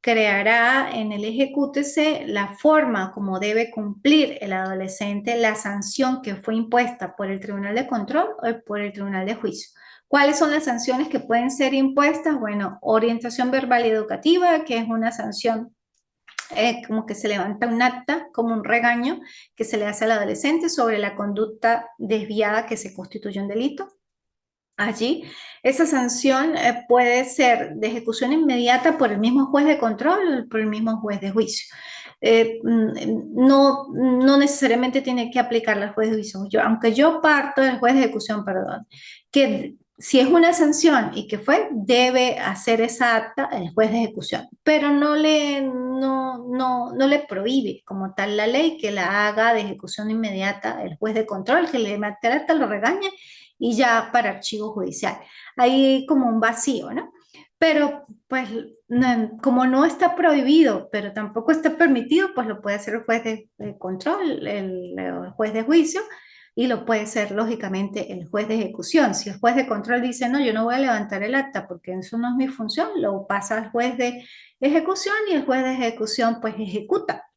creará en el ejecútese la forma como debe cumplir el adolescente la sanción que fue impuesta por el Tribunal de Control o por el Tribunal de Juicio. ¿Cuáles son las sanciones que pueden ser impuestas? Bueno, orientación verbal y educativa, que es una sanción como que se levanta un acta, como un regaño que se le hace al adolescente sobre la conducta desviada que se constituye un delito. Allí, esa sanción puede ser de ejecución inmediata por el mismo juez de control o por el mismo juez de juicio. No necesariamente tiene que aplicarla al juez de juicio. Aunque yo parto del juez de ejecución, perdón, que si es una sanción y que fue, debe hacer esa acta el juez de ejecución, pero no le prohíbe como tal la ley que la haga de ejecución inmediata el juez de control, que le mate el acta, lo regañe y ya para archivo judicial. Hay como un vacío, ¿no? Pero pues como no está prohibido, pero tampoco está permitido, pues lo puede hacer el juez de control, el juez de juicio, y lo puede ser lógicamente el juez de ejecución. Si el juez de control dice, no, yo no voy a levantar el acta porque eso no es mi función, lo pasa al juez de ejecución y el juez de ejecución pues ejecuta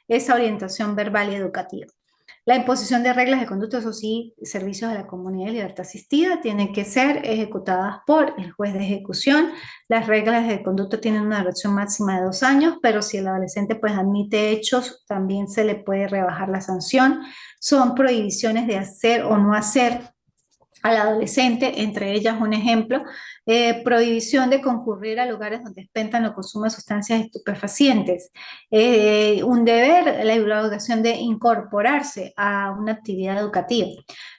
esa orientación verbal y educativa. La imposición de reglas de conducta, eso sí, servicios a la comunidad de libertad asistida tienen que ser ejecutadas por el juez de ejecución. Las reglas de conducta tienen una duración máxima de 2 años, pero si el adolescente pues admite hechos, también se le puede rebajar la sanción. Son prohibiciones de hacer o no hacer al adolescente, entre ellas un ejemplo, prohibición de concurrir a lugares donde expendan o consuman sustancias estupefacientes, un deber, la obligación de incorporarse a una actividad educativa.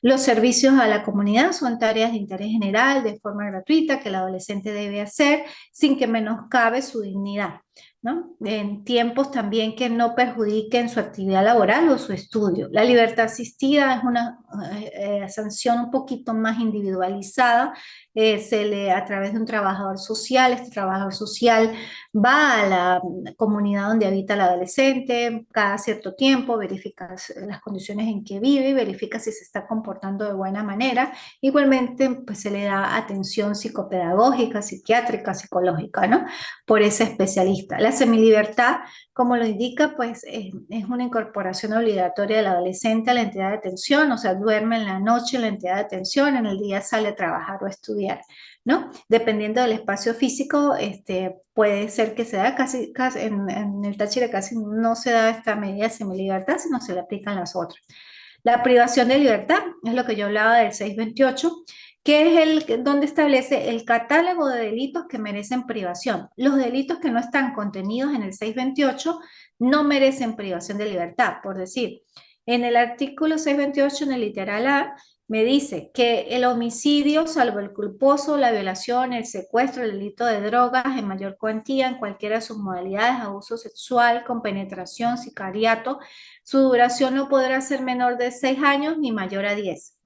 Los servicios a la comunidad son tareas de interés general de forma gratuita que el adolescente debe hacer sin que menoscabe su dignidad, ¿no? En tiempos también que no perjudiquen su actividad laboral o su estudio. La libertad asistida es una sanción un poquito más individualizada, a través de un trabajador social. Este trabajador social va a la comunidad donde habita el adolescente cada cierto tiempo, verifica las condiciones en que vive y verifica si se está comportando de buena manera. Igualmente, pues se le da atención psicopedagógica, psiquiátrica, psicológica, ¿no? Por ese especialista. La semilibertad, como lo indica, pues es una incorporación obligatoria del adolescente a la entidad de atención, o sea, duerme en la noche en la entidad de atención, en el día sale a trabajar o a estudiar, ¿no? Dependiendo del espacio físico, puede ser que se da casi en el Táchira casi no se da esta medida de semilibertad, sino se le aplican las otras. La privación de libertad es lo que yo hablaba del 628, que es donde establece el catálogo de delitos que merecen privación. Los delitos que no están contenidos en el 628 no merecen privación de libertad. Por decir, en el artículo 628, en el literal A, me dice que el homicidio, salvo el culposo, la violación, el secuestro, el delito de drogas en mayor cuantía, en cualquiera de sus modalidades, abuso sexual, compenetración, sicariato, su duración no podrá ser menor de 6 años ni mayor a 10.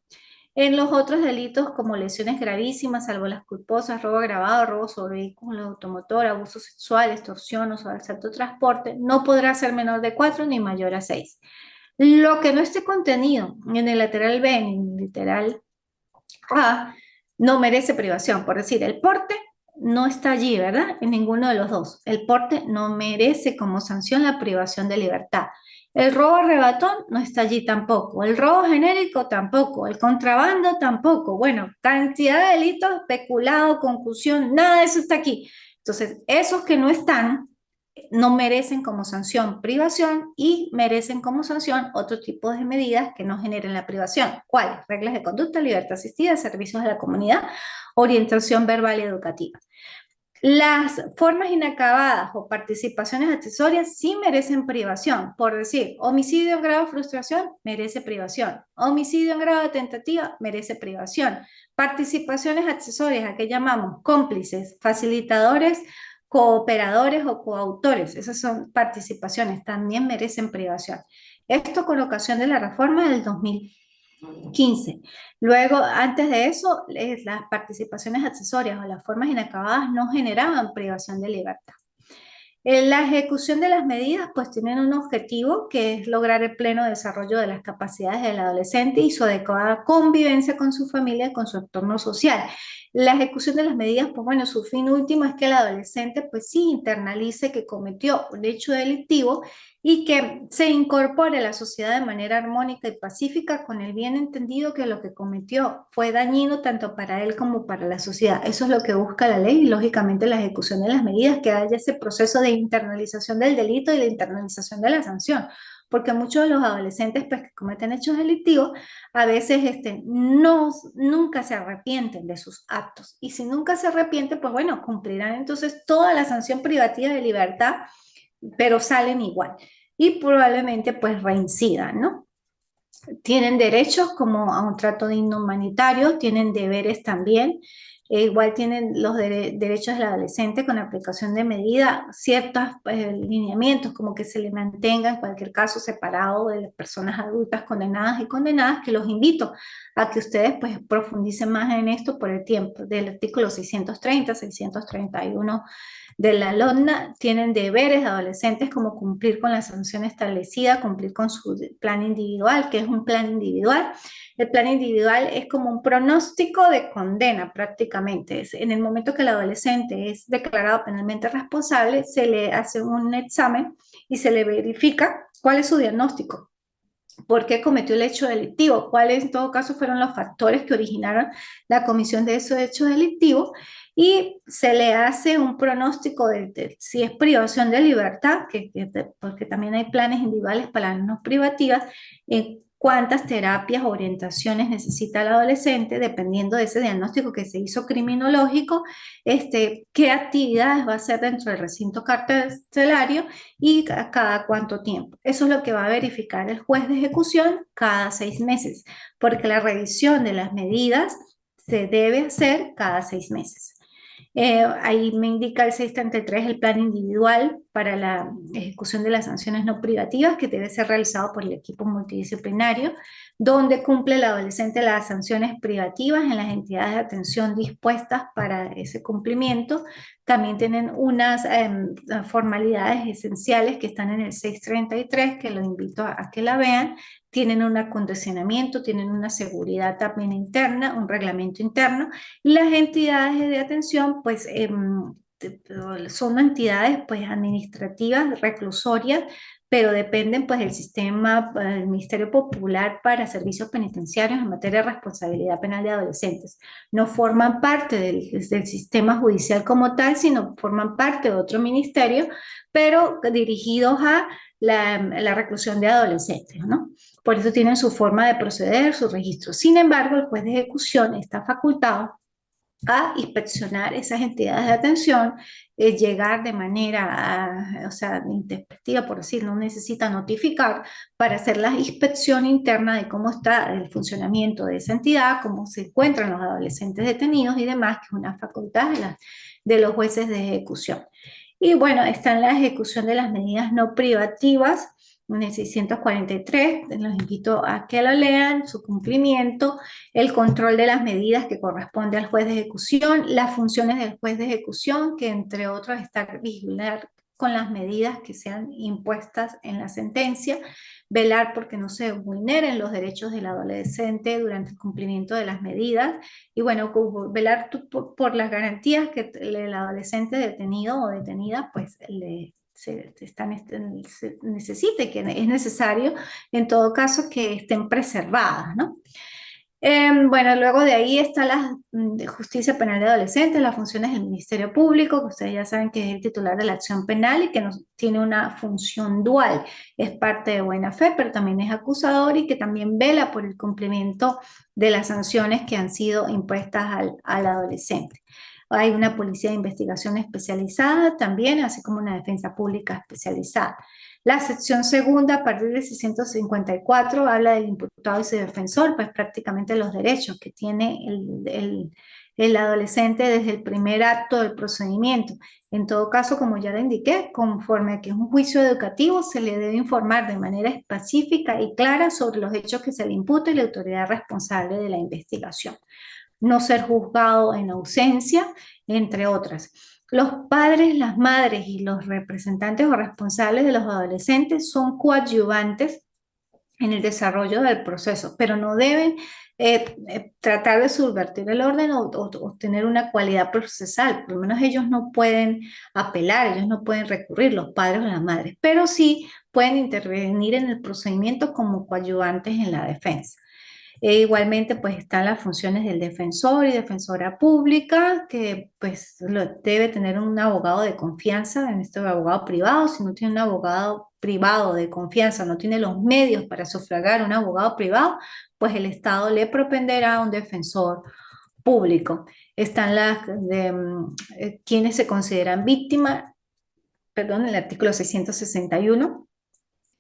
En los otros delitos como lesiones gravísimas, salvo las culposas, robo agravado, robo sobre vehículo automotor, abuso sexual, extorsión o sobre asalto transporte, no podrá ser menor de 4 ni mayor a 6. Lo que no esté contenido en el lateral B, en el literal A, no merece privación. Por decir, el porte no está allí, ¿verdad? En ninguno de los dos. El porte no merece como sanción la privación de libertad. El robo arrebatón no está allí tampoco. El robo genérico tampoco. El contrabando tampoco. Bueno, cantidad de delitos, peculado, concusión, nada de eso está aquí. Entonces, esos que no están no merecen como sanción privación y merecen como sanción otro tipo de medidas que no generen la privación. ¿Cuáles? Reglas de conducta, libertad asistida, servicios de la comunidad, orientación verbal y educativa. Las formas inacabadas o participaciones accesorias sí merecen privación. Por decir, homicidio en grado de frustración merece privación. Homicidio en grado de tentativa merece privación. Participaciones accesorias, a que llamamos cómplices, facilitadores, cooperadores o coautores. Esas son participaciones, también merecen privación. Esto con ocasión de la reforma del 2015. Luego, antes de eso, las participaciones accesorias o las formas inacabadas no generaban privación de libertad. La ejecución de las medidas pues tienen un objetivo que es lograr el pleno desarrollo de las capacidades del adolescente y su adecuada convivencia con su familia y con su entorno social. La ejecución de las medidas, pues bueno, su fin último es que el adolescente pues sí internalice que cometió un hecho delictivo y que se incorpore a la sociedad de manera armónica y pacífica con el bien entendido que lo que cometió fue dañino tanto para él como para la sociedad. Eso es lo que busca la ley y lógicamente la ejecución de las medidas, que haya ese proceso de internalización del delito y la internalización de la sanción. Porque muchos de los adolescentes pues, que cometen hechos delictivos a veces nunca se arrepienten de sus actos. Y si nunca se arrepienten, pues bueno, cumplirán entonces toda la sanción privativa de libertad, pero salen igual y probablemente pues reincidan, ¿no? Tienen derechos como a un trato digno humanitario, tienen deberes también, igual tienen los derechos del adolescente con aplicación de medida, ciertos lineamientos como que se le mantenga en cualquier caso separado de las personas adultas condenadas y condenadas, que los invito a que ustedes pues profundicen más en esto por el tiempo del artículo 630, 631 de la LONA. Tienen deberes adolescentes como cumplir con la sanción establecida, cumplir con su plan individual, que es un plan individual. El plan individual es como un pronóstico de condena prácticamente. En el momento que el adolescente es declarado penalmente responsable, se le hace un examen y se le verifica cuál es su diagnóstico. ¿Por qué cometió el hecho delictivo? ¿Cuáles en todo caso fueron los factores que originaron la comisión de ese hecho delictivo? Y se le hace un pronóstico de si es privación de libertad, porque también hay planes individuales para las no privativas, cuántas terapias o orientaciones necesita el adolescente, dependiendo de ese diagnóstico que se hizo criminológico, qué actividades va a hacer dentro del recinto carcelario y cada cuánto tiempo. Eso es lo que va a verificar el juez de ejecución cada 6 meses, porque la revisión de las medidas se debe hacer cada 6 meses. Ahí me indica el 633 el plan individual para la ejecución de las sanciones no privativas que debe ser realizado por el equipo multidisciplinario, donde cumple el adolescente las sanciones privativas en las entidades de atención dispuestas para ese cumplimiento. También tienen unas formalidades esenciales que están en el 633, que los invito a que la vean. Tienen un acondicionamiento, tienen una seguridad también interna, un reglamento interno. Las entidades de atención, pues, son entidades, pues, administrativas, reclusorias, pero dependen, pues, del sistema del Ministerio Popular para servicios penitenciarios en materia de responsabilidad penal de adolescentes. No forman parte del sistema judicial como tal, sino forman parte de otro ministerio, pero dirigidos a la reclusión de adolescentes, ¿no? Por eso tienen su forma de proceder, su registro. Sin embargo, el juez de ejecución está facultado a inspeccionar esas entidades de atención, llegar de manera, o sea, intempestiva, por decir, no necesita notificar para hacer la inspección interna de cómo está el funcionamiento de esa entidad, cómo se encuentran los adolescentes detenidos y demás, que es una facultad de los jueces de ejecución. Y bueno, está en la ejecución de las medidas no privativas, en el 643, los invito a que lo lean, su cumplimiento, el control de las medidas que corresponde al juez de ejecución, las funciones del juez de ejecución, que entre otros está vigilar con las medidas que sean impuestas en la sentencia, velar porque no se vulneren los derechos del adolescente durante el cumplimiento de las medidas y bueno, velar por las garantías que el adolescente detenido o detenida pues se necesite, que es necesario en todo caso que estén preservadas, ¿no? Bueno, luego de ahí está la justicia penal de adolescentes, las funciones del Ministerio Público, que ustedes ya saben que es el titular de la acción penal y que tiene una función dual. Es parte de buena fe, pero también es acusador y que también vela por el cumplimiento de las sanciones que han sido impuestas al adolescente. Hay una policía de investigación especializada también, así como una defensa pública especializada. La sección segunda, a partir de 654, habla del imputado y su defensor, pues prácticamente los derechos que tiene el adolescente desde el primer acto del procedimiento. En todo caso, como ya le indiqué, conforme a que es un juicio educativo, se le debe informar de manera específica y clara sobre los hechos que se le imputa y la autoridad responsable de la investigación. No ser juzgado en ausencia, entre otras. Los padres, las madres y los representantes o responsables de los adolescentes son coadyuvantes en el desarrollo del proceso, pero no deben tratar de subvertir el orden o tener una cualidad procesal. Por lo menos ellos no pueden apelar, ellos no pueden recurrir, los padres o las madres, pero sí pueden intervenir en el procedimiento como coadyuvantes en la defensa. Igualmente, pues están las funciones del defensor y defensora pública, que pues debe tener un abogado de confianza, en este abogado privado. Si no tiene un abogado privado de confianza, no tiene los medios para sufragar un abogado privado, pues el Estado le propenderá a un defensor público. Están quienes se consideran víctimas, perdón, el artículo 661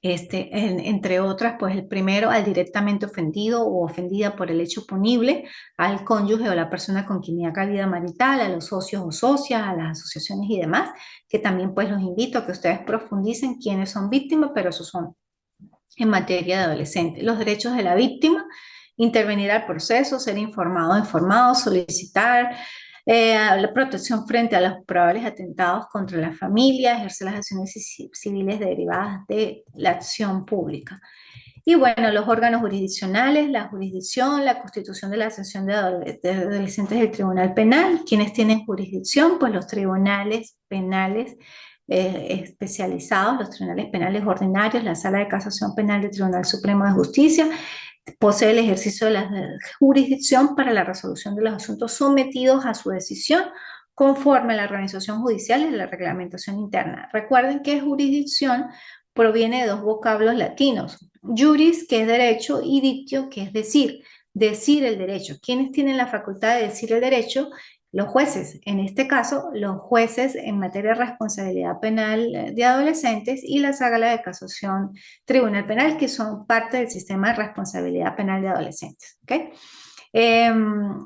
entre otras, pues el primero, al directamente ofendido o ofendida por el hecho punible, al cónyuge o la persona con quien haga vida marital, a los socios o socias, a las asociaciones y demás, que también pues los invito a que ustedes profundicen quiénes son víctimas, pero esos son en materia de adolescentes. Los derechos de la víctima, intervenir al proceso, ser informado o informado, solicitar la protección frente a los probables atentados contra la familia, ejercer las acciones civiles derivadas de la acción pública. Y bueno, los órganos jurisdiccionales, la jurisdicción, la constitución de la sección de adolescentes del Tribunal Penal. ¿Quiénes tienen jurisdicción? Pues los tribunales penales especializados, los tribunales penales ordinarios, la Sala de Casación Penal del Tribunal Supremo de Justicia, posee el ejercicio de la jurisdicción para la resolución de los asuntos sometidos a su decisión conforme a la organización judicial y la reglamentación interna. Recuerden que jurisdicción proviene de dos vocablos latinos, Juris, que es derecho, y dictio, que es decir el derecho. ¿Quiénes tienen la facultad de decir el derecho? Los jueces, en este caso, los jueces en materia de responsabilidad penal de adolescentes y la sala de casación tribunal penal, que son parte del sistema de responsabilidad penal de adolescentes. ¿Ok?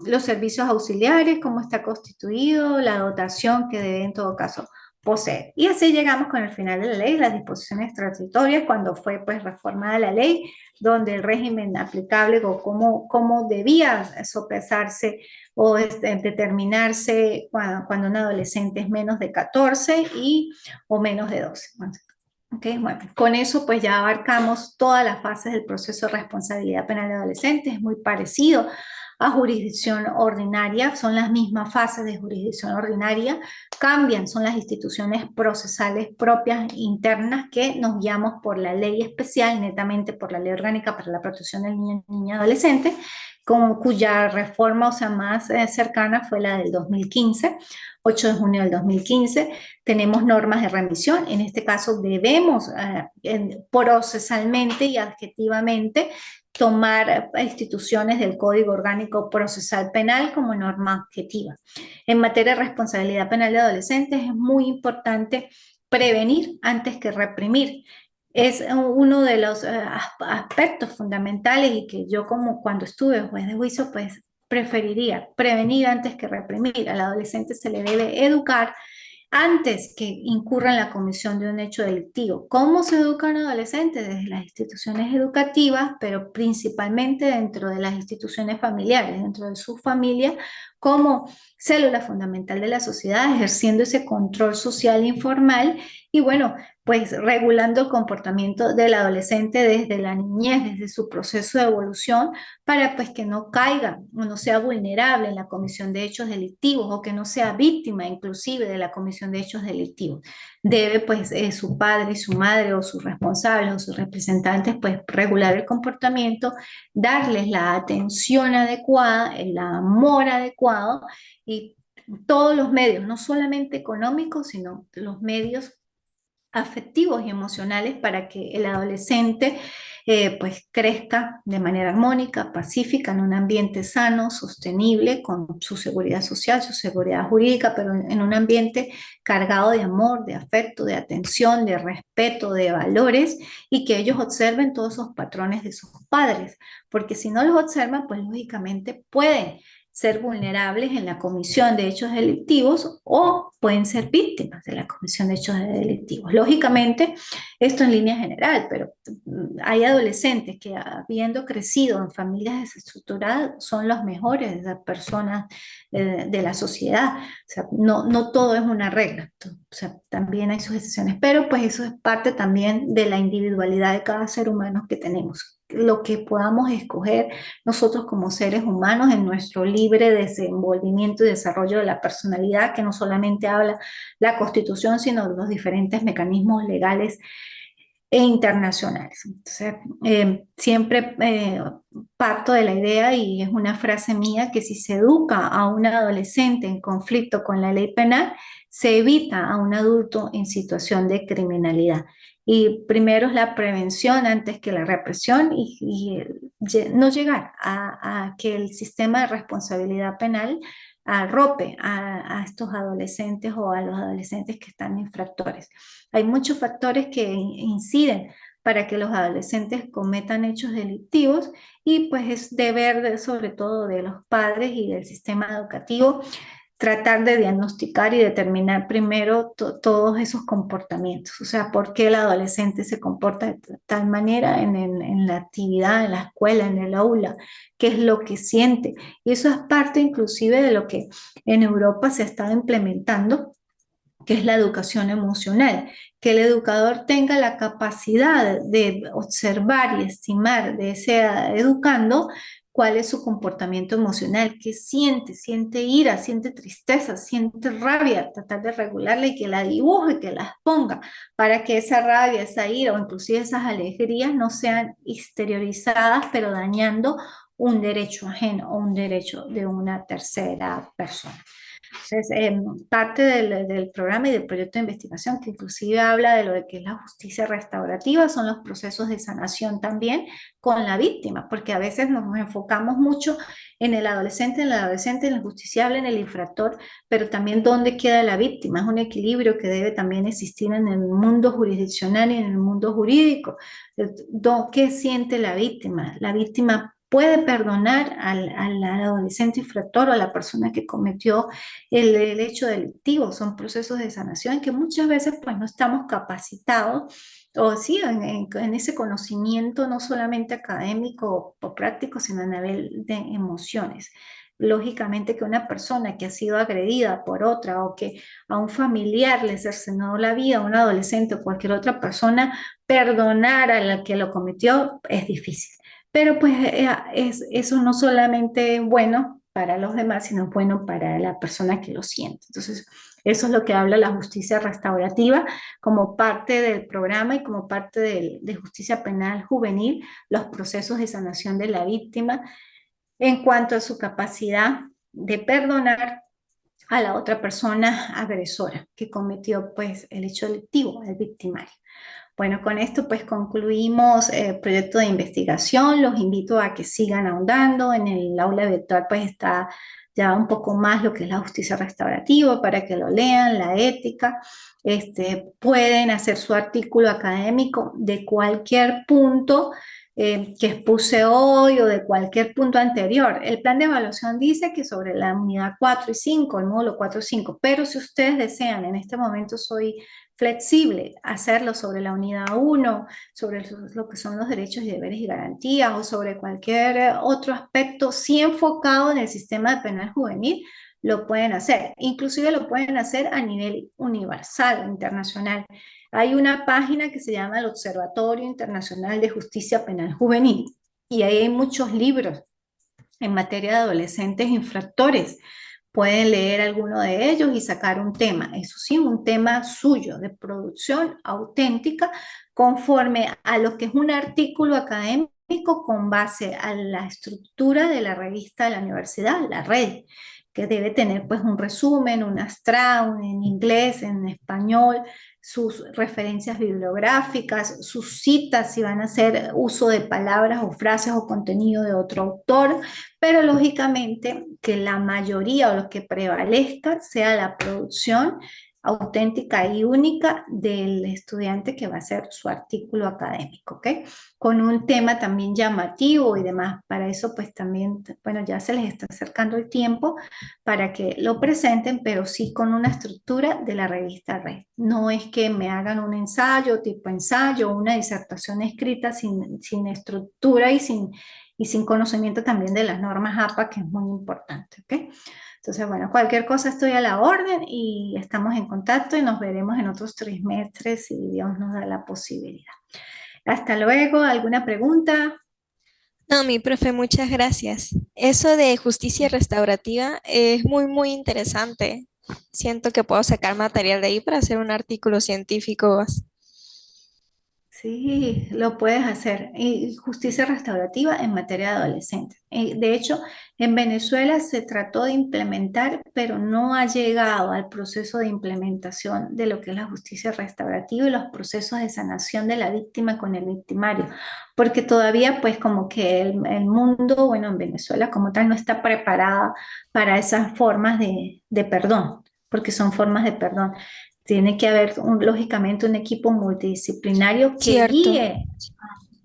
Los servicios auxiliares, cómo está constituido, la dotación que debe en todo caso poseer. Y así llegamos con el final de la ley, las disposiciones transitorias, cuando fue pues reformada la ley, donde el régimen aplicable o cómo debía sopesarse o determinarse cuando un adolescente es menos de 14 o menos de 12. Okay, bueno, con eso pues ya abarcamos todas las fases del proceso de responsabilidad penal de adolescentes, es muy parecido a jurisdicción ordinaria, son las mismas fases de jurisdicción ordinaria, cambian, son las instituciones procesales propias internas que nos guiamos por la ley especial, netamente por la ley orgánica para la protección del niño y niña adolescente, cuya reforma, o sea, más cercana fue la del 2015, 8 de junio del 2015. Tenemos normas de remisión, en este caso debemos procesalmente y adjetivamente tomar instituciones del Código Orgánico Procesal Penal como norma objetiva. En materia de responsabilidad penal de adolescentes es muy importante prevenir antes que reprimir. Es uno de los aspectos fundamentales y que yo como cuando estuve juez de juicio pues preferiría prevenir antes que reprimir. Al adolescente se le debe educar antes que incurra en la comisión de un hecho delictivo. ¿Cómo se educa a un adolescente? Desde las instituciones educativas, pero principalmente dentro de las instituciones familiares, dentro de su familia, como célula fundamental de la sociedad, ejerciendo ese control social informal y bueno, pues regulando el comportamiento del adolescente desde la niñez, desde su proceso de evolución, para pues que no caiga o no sea vulnerable en la comisión de hechos delictivos o que no sea víctima inclusive de la comisión de hechos delictivos. Debe pues su padre y su madre o sus responsables o sus representantes pues regular el comportamiento, darles la atención adecuada, el amor adecuado y todos los medios, no solamente económicos, sino los medios afectivos y emocionales para que el adolescente pues crezca de manera armónica, pacífica, en un ambiente sano, sostenible, con su seguridad social, su seguridad jurídica, pero en un ambiente cargado de amor, de afecto, de atención, de respeto, de valores y que ellos observen todos esos patrones de sus padres, porque si no los observan, pues lógicamente pueden ser vulnerables en la comisión de hechos delictivos o pueden ser víctimas de la comisión de hechos delictivos. Lógicamente, esto en línea general, pero hay adolescentes que habiendo crecido en familias desestructuradas son los mejores personas de la sociedad. O sea, no todo es una regla, o sea, también hay sus excepciones, pero pues eso es parte también de la individualidad de cada ser humano que tenemos lo que podamos escoger nosotros como seres humanos en nuestro libre desenvolvimiento y desarrollo de la personalidad, que no solamente habla la Constitución, sino los diferentes mecanismos legales e internacionales. Entonces, siempre parto de la idea, y es una frase mía, que si se educa a un adolescente en conflicto con la ley penal, se evita a un adulto en situación de criminalidad. Y primero es la prevención antes que la represión no llegar a que el sistema de responsabilidad penal arrope a estos adolescentes o a los adolescentes que están infractores. Hay muchos factores que inciden para que los adolescentes cometan hechos delictivos y pues es sobre todo de los padres y del sistema educativo tratar de diagnosticar y determinar primero todos esos comportamientos, o sea, por qué el adolescente se comporta de tal manera en la actividad, en la escuela, en el aula, qué es lo que siente. Y eso es parte inclusive de lo que en Europa se ha estado implementando, que es la educación emocional, que el educador tenga la capacidad de observar y estimar de ese educando cuál es su comportamiento emocional, qué siente ira, siente tristeza, siente rabia, tratar de regularla y que la dibuje, que la exponga, para que esa rabia, esa ira o inclusive esas alegrías no sean exteriorizadas, pero dañando un derecho ajeno o un derecho de una tercera persona. Entonces, parte del programa y del proyecto de investigación, que inclusive habla de lo de que es la justicia restaurativa, son los procesos de sanación también con la víctima, porque a veces nos enfocamos mucho en el adolescente, en el justiciable, en el infractor, pero también dónde queda la víctima. Es un equilibrio que debe también existir en el mundo jurisdiccional y en el mundo jurídico. ¿Qué siente la víctima? La víctima puede perdonar al adolescente infractor o a la persona que cometió el hecho delictivo. Son procesos de sanación que muchas veces pues no estamos capacitados o sí en ese conocimiento no solamente académico o práctico, sino a nivel de emociones. Lógicamente que una persona que ha sido agredida por otra o que a un familiar le cercenó la vida, a un adolescente o cualquier otra persona, perdonar a la que lo cometió es difícil. Pero pues eso no solamente es bueno para los demás, sino es bueno para la persona que lo siente. Entonces, eso es lo que habla la justicia restaurativa como parte del programa y como parte de justicia penal juvenil, los procesos de sanación de la víctima en cuanto a su capacidad de perdonar a la otra persona agresora que cometió pues el hecho delictivo, el victimario. Bueno, con esto pues concluimos el proyecto de investigación. Los invito a que sigan ahondando. En el aula virtual pues está ya un poco más lo que es la justicia restaurativa para que lo lean, la ética. Pueden hacer su artículo académico de cualquier punto que expuse hoy o de cualquier punto anterior. El plan de evaluación dice que sobre la unidad 4 y 5, el módulo 4 y 5, pero si ustedes desean, en este momento soy flexible, hacerlo sobre la unidad 1, sobre lo que son los derechos y deberes y garantías o sobre cualquier otro aspecto, sí enfocado en el sistema de penal juvenil, lo pueden hacer. Inclusive lo pueden hacer a nivel universal, internacional. Hay una página que se llama el Observatorio Internacional de Justicia Penal Juvenil y ahí hay muchos libros en materia de adolescentes infractores. Pueden leer alguno de ellos y sacar un tema, eso sí, un tema suyo de producción auténtica conforme a lo que es un artículo académico con base a la estructura de la revista de la universidad, la red, que debe tener pues un resumen, un abstract en inglés, en español, sus referencias bibliográficas, sus citas si van a hacer uso de palabras o frases o contenido de otro autor, pero lógicamente que la mayoría o lo que prevalezca sea la producción auténtica y única del estudiante que va a hacer su artículo académico, ¿ok? Con un tema también llamativo y demás. Para eso, pues también, bueno, ya se les está acercando el tiempo para que lo presenten, pero sí con una estructura de la revista Red. No es que me hagan un ensayo, tipo ensayo, una disertación escrita sin estructura y sin conocimiento también de las normas APA, que es muy importante, ¿ok? Entonces, bueno, cualquier cosa estoy a la orden y estamos en contacto y nos veremos en otros trimestres si Dios nos da la posibilidad. Hasta luego, ¿alguna pregunta? No, mi profe, muchas gracias. Eso de justicia restaurativa es muy, muy interesante. Siento que puedo sacar material de ahí para hacer un artículo científico. Sí, lo puedes hacer. Y justicia restaurativa en materia de adolescentes. De hecho, en Venezuela se trató de implementar, pero no ha llegado al proceso de implementación de lo que es la justicia restaurativa y los procesos de sanación de la víctima con el victimario, porque todavía pues como que el mundo, bueno, en Venezuela como tal no está preparada para esas formas de perdón, porque son formas de perdón. Tiene que haber, lógicamente, un equipo multidisciplinario que Cierto, guíe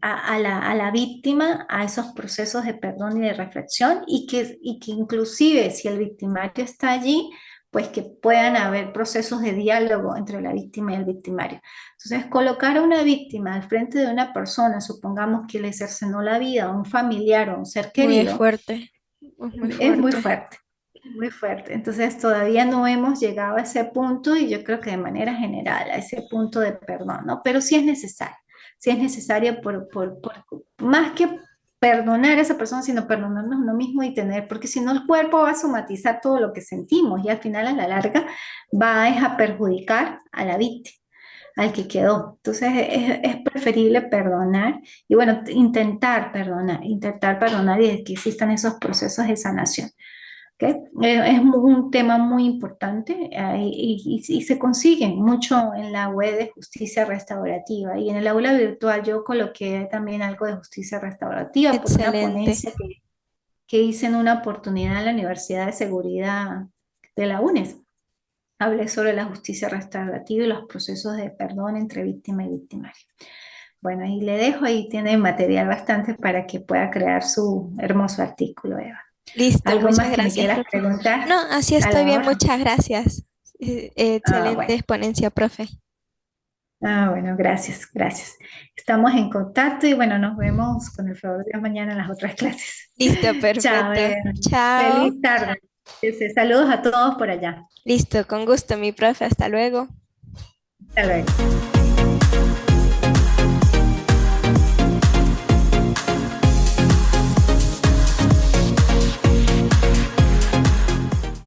a la víctima a esos procesos de perdón y de reflexión y que inclusive si el victimario está allí, pues que puedan haber procesos de diálogo entre la víctima y el victimario. Entonces, colocar a una víctima al frente de una persona, supongamos que le cercenó la vida a un familiar o a un ser muy querido, fuerte, muy es muy fuerte. fuerte, muy fuerte. Entonces todavía no hemos llegado a ese punto y yo creo que de manera general a ese punto de perdón, ¿no? Pero sí es necesario más que perdonar a esa persona, sino perdonarnos a uno mismo y tener, porque si no el cuerpo va a somatizar todo lo que sentimos y al final a la larga va a perjudicar a la víctima, al que quedó. Entonces es preferible perdonar y bueno, intentar perdonar y que existan esos procesos de sanación. ¿ok? Es un tema muy importante y se consigue mucho en la web de justicia restaurativa. Y en el aula virtual yo coloqué también algo de justicia restaurativa por una Excelente, ponencia que hice en una oportunidad en la Universidad de Seguridad de la UNES. Hablé sobre la justicia restaurativa y los procesos de perdón entre víctima y victimario. Bueno, ahí le dejo, ahí tiene material bastante para que pueda crear su hermoso artículo, Eva. listo, ¿Algo muchas más que me gracias, quieras profe. No, preguntar? así A estoy la bien, hora. muchas gracias. Ah, Excelente bueno. exponencia, profe. Ah, bueno, gracias, gracias. Estamos en contacto y bueno, nos vemos con el favor de Dios mañana en las otras clases. Listo, Chao, perfecto. Eva. Chao. Feliz tarde. Saludos a todos por allá. Listo, con gusto, mi profe. Hasta luego. Hasta luego.